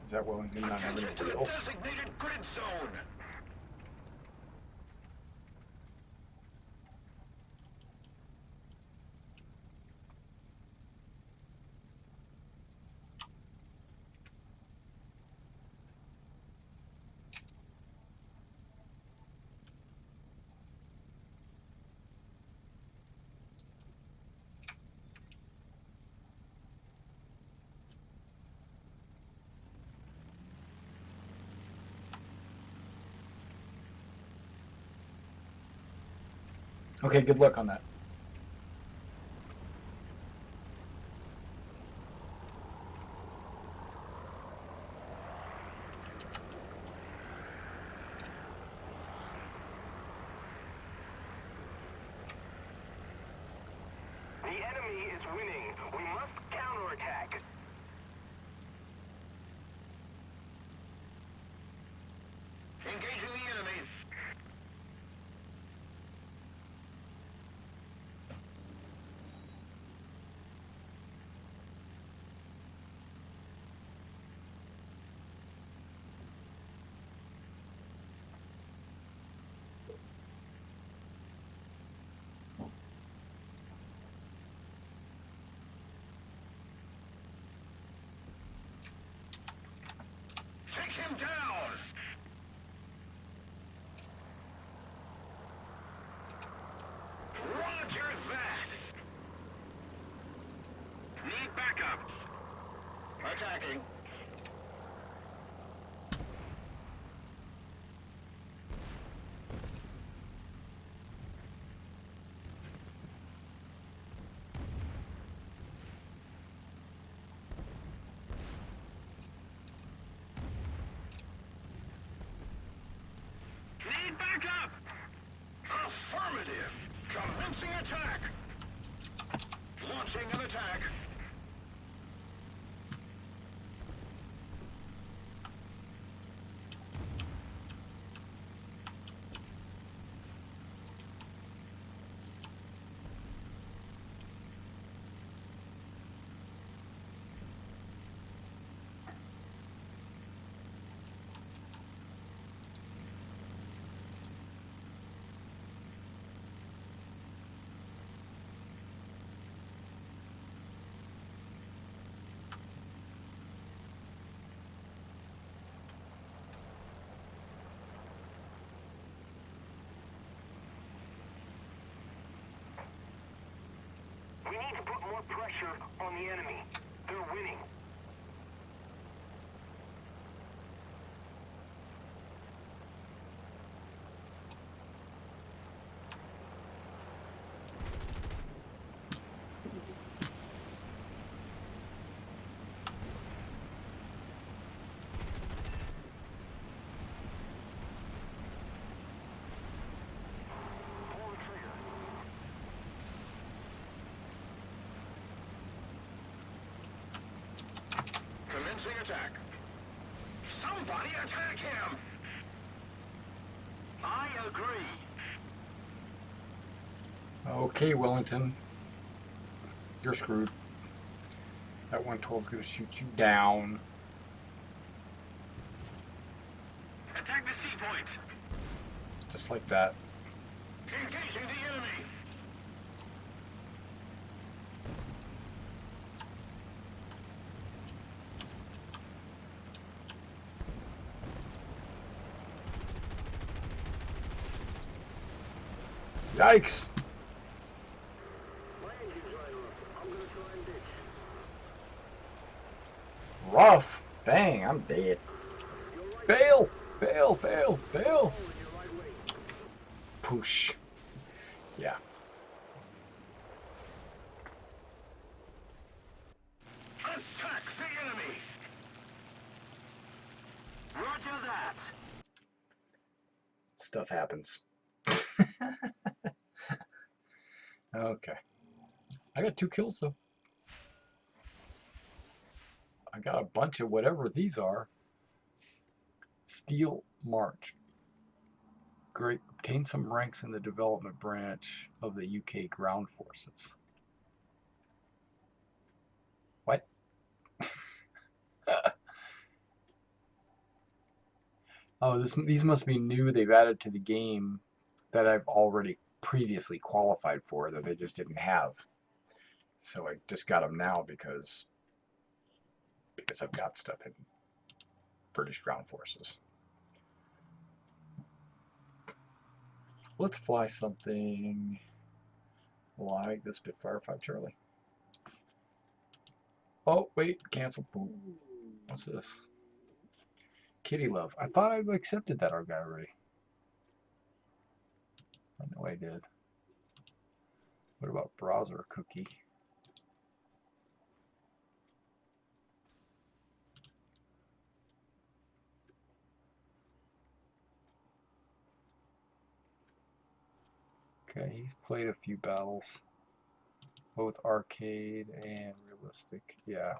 Is that Wellington not having Attention to the wheels? designated grid zone. Okay, good luck on that. The enemy is winning. We must counterattack. Engaging the enemy. Take him down! Roger that! Need backup. Attacking. Need backup! Affirmative! Commencing attack! Launching an attack! We need to put more pressure on the enemy. They're winning. Pull the trigger. Commencing attack. Somebody attack him! I agree. Okay, Wellington. You're screwed. That 112 is going to shoot you down. Attack the C point. Just like that. Engaging the enemy. Yikes! Rough! Dang, I'm dead. Bail! Bail! Bail! Bail! Push. Yeah. Attack the enemy. Roger that. Stuff happens. Okay. I got 2 kills though. I got a bunch of whatever these are. Steel March. Great. Obtain some ranks in the development branch of the UK Ground Forces. What? Oh, these must be new. They've added to the game that I've already previously qualified for that they just didn't have. So I just got them now because I've got stuff in British Ground Forces. Let's fly something like the Spitfire 5 Charlie. Oh, wait, cancel. Boom. What's this? Kitty Love. I thought I accepted that guy already. I know I did. What about browser cookie? Okay, he's played a few battles, both arcade and realistic. Yeah.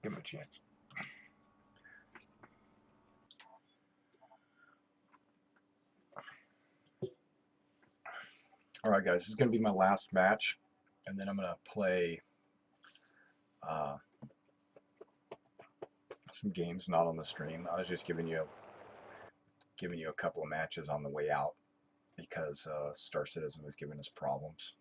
Give him a chance. Alright guys, this is going to be my last match, and then I'm going to play some games not on the stream. I was just giving you a couple of matches on the way out because Star Citizen was giving us problems.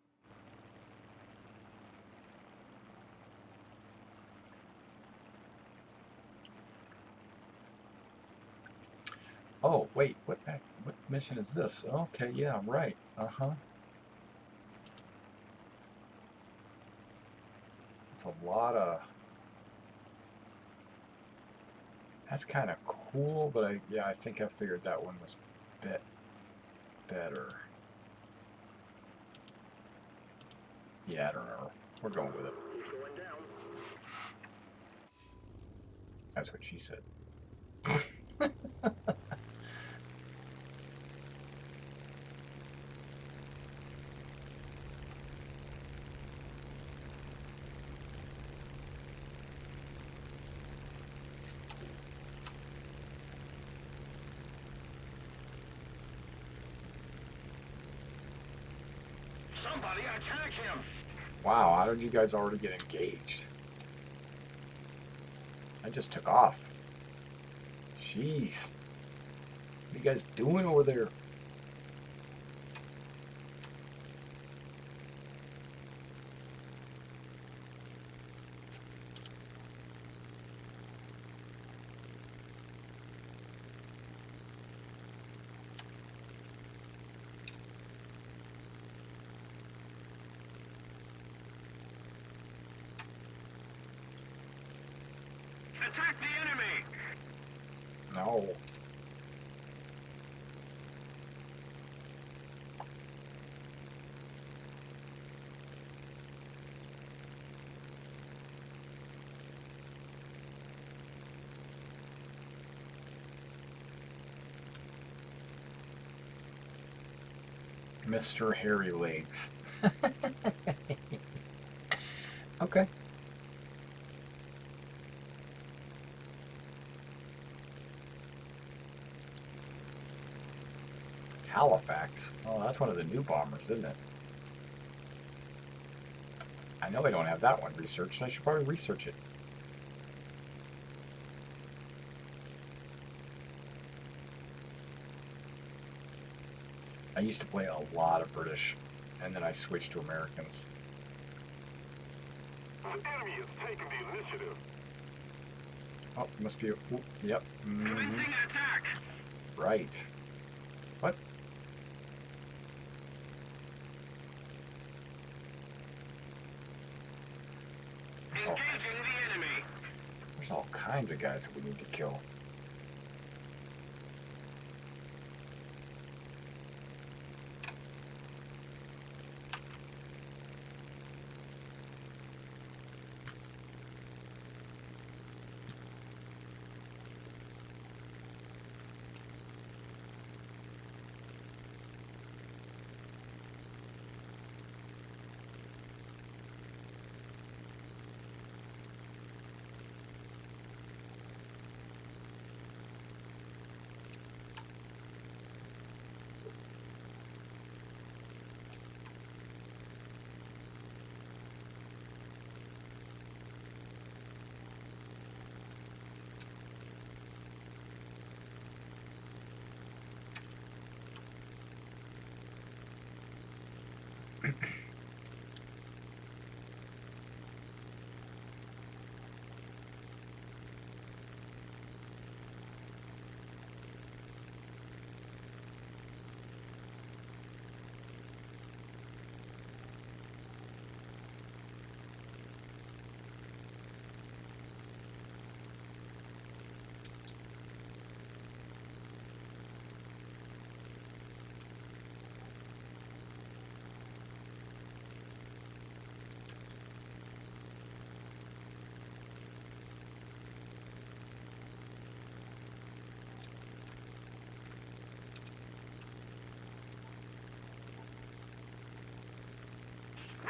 Oh, wait, what mission is this? Okay, yeah, right. Uh-huh. It's a lot of... That's kind of cool, but I think I figured that one was a bit better. Yeah, I don't know. We're going with it. That's what she said. Somebody attack him! Wow, how did you guys already get engaged? I just took off. Jeez. What are you guys doing over there? Attack the enemy! No. Mr. Hairy Legs. Okay. Halifax. Oh, that's one of the new bombers, isn't it? I know I don't have that one researched. I should probably research it. I used to play a lot of British, and then I switched to Americans. The enemy is taking the initiative. Oh, must be a... Ooh, yep. Commencing attack! Right. What? Engaging the enemy! There's all kinds of guys that we need to kill.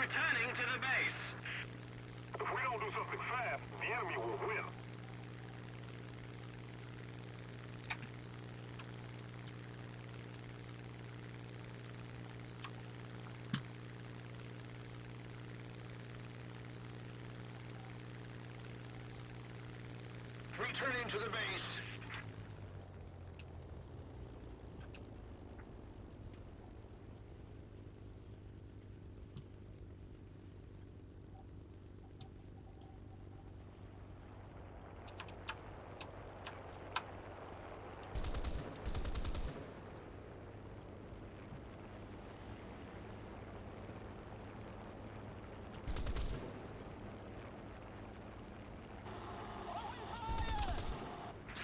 Returning to the base. If we don't do something fast, the enemy will win. Returning to the base.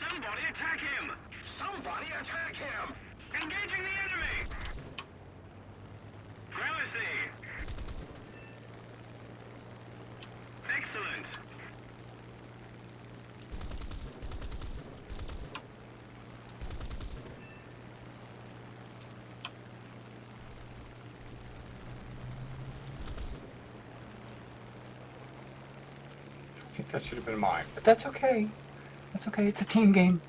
Somebody attack him! Somebody attack him! Engaging the enemy! Prelacy! Excellent! I think that should have been mine, but that's okay. That's okay. It's a team game.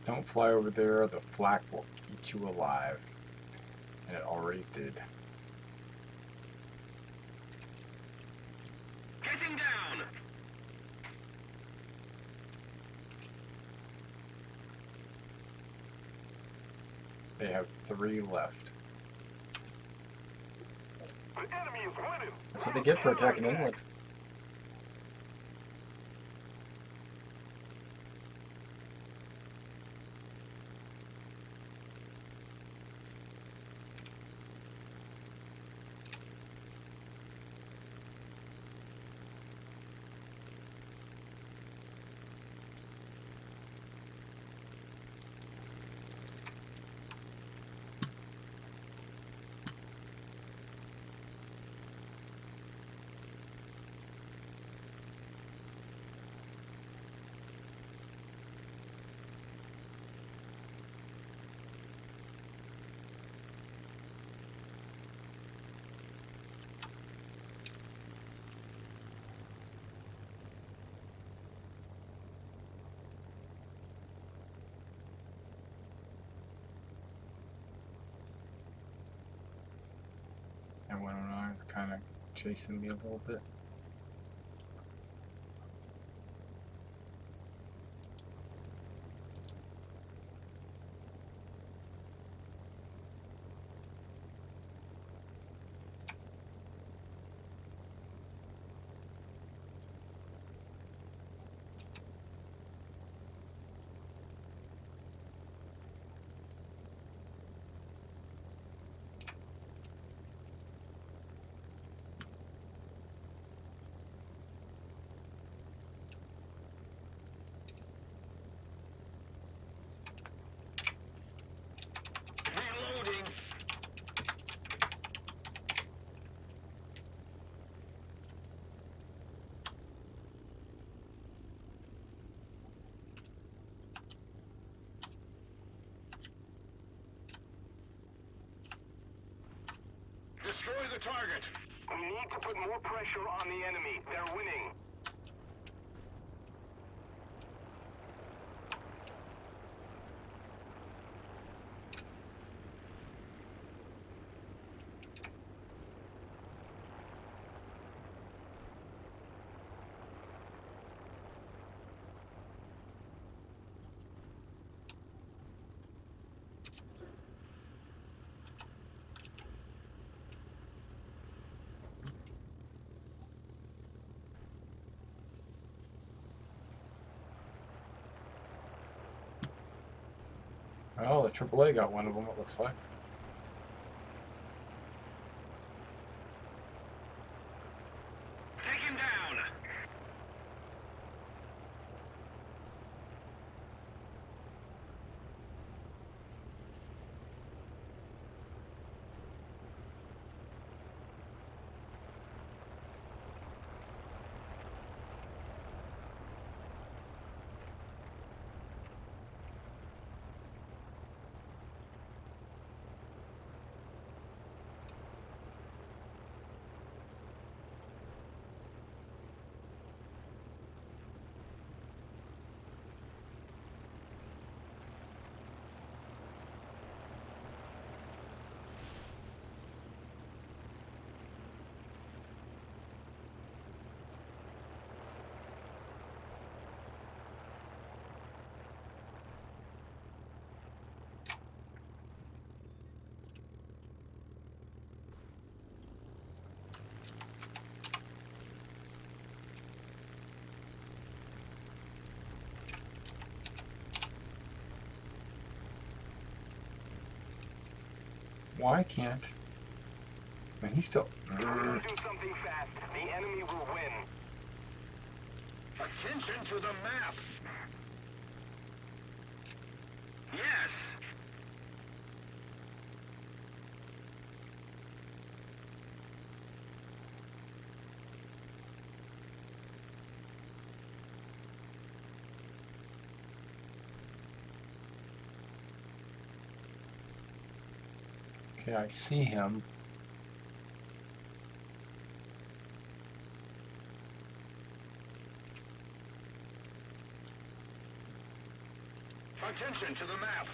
Don't fly over there. The flak will eat you alive. And it already did. Getting down! They have 3 left. The enemy is winning! That's what they get for attacking England. And 109 is kind of chasing me a little bit. Reloading! Destroy the target! We need to put more pressure on the enemy. They're winning. Oh, the AAA got one of them, it looks like. Take him down! Why can't? Man, he's still. Do something fast. The enemy will win. Attention to the map. Yes. Okay, I see him. Attention to the map.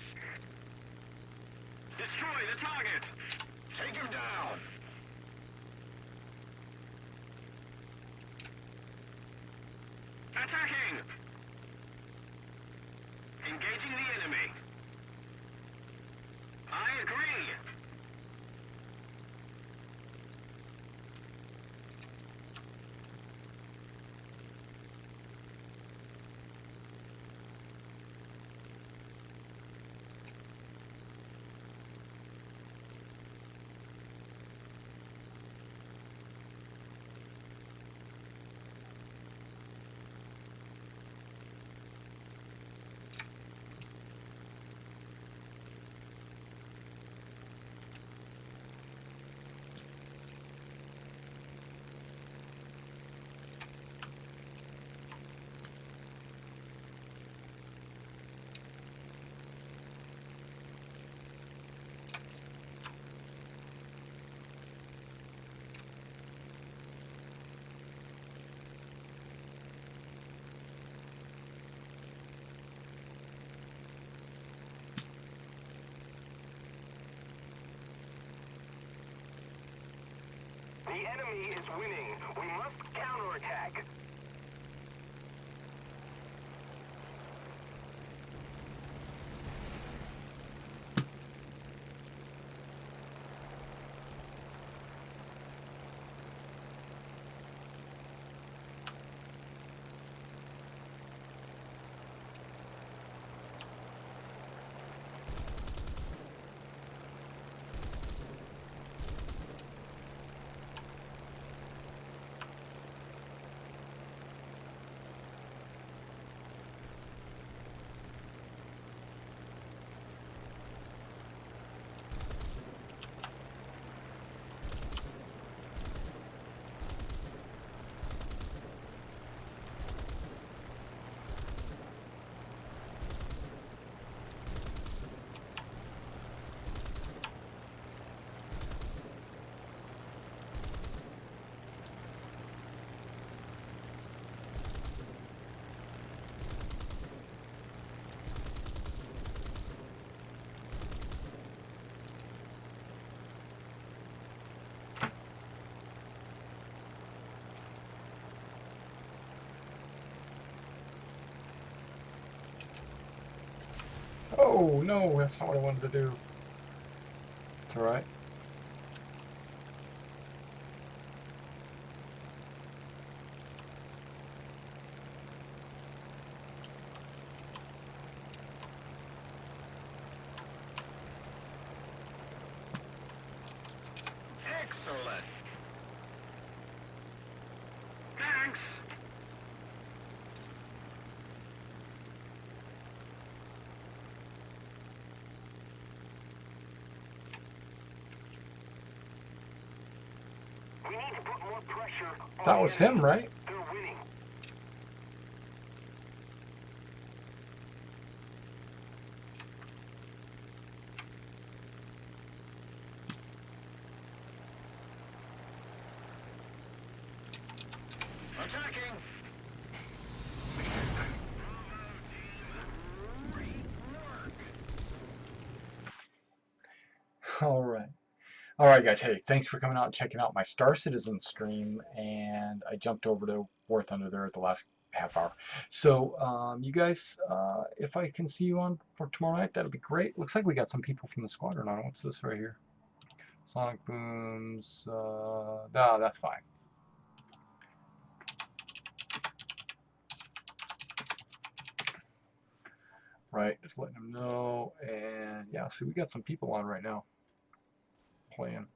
Destroy the target. Take him down. Attacking. Engaging the enemy. I agree. The enemy is winning. We must counterattack. Oh no, that's not what I wanted to do. It's all right. Excellent. Thanks. We need to put more pressure on That the was enemy. him, right? They're winning. Attacking. All right. All right, guys. Hey, thanks for coming out and checking out my Star Citizen stream. And I jumped over to War Thunder there at the last half hour. So, you guys, if I can see you on for tomorrow night, that'll be great. Looks like we got some people from the squadron on. What's this right here? Sonic booms. Nah, that's fine. Right, just letting them know. And yeah, see, we got some people on right now. plan.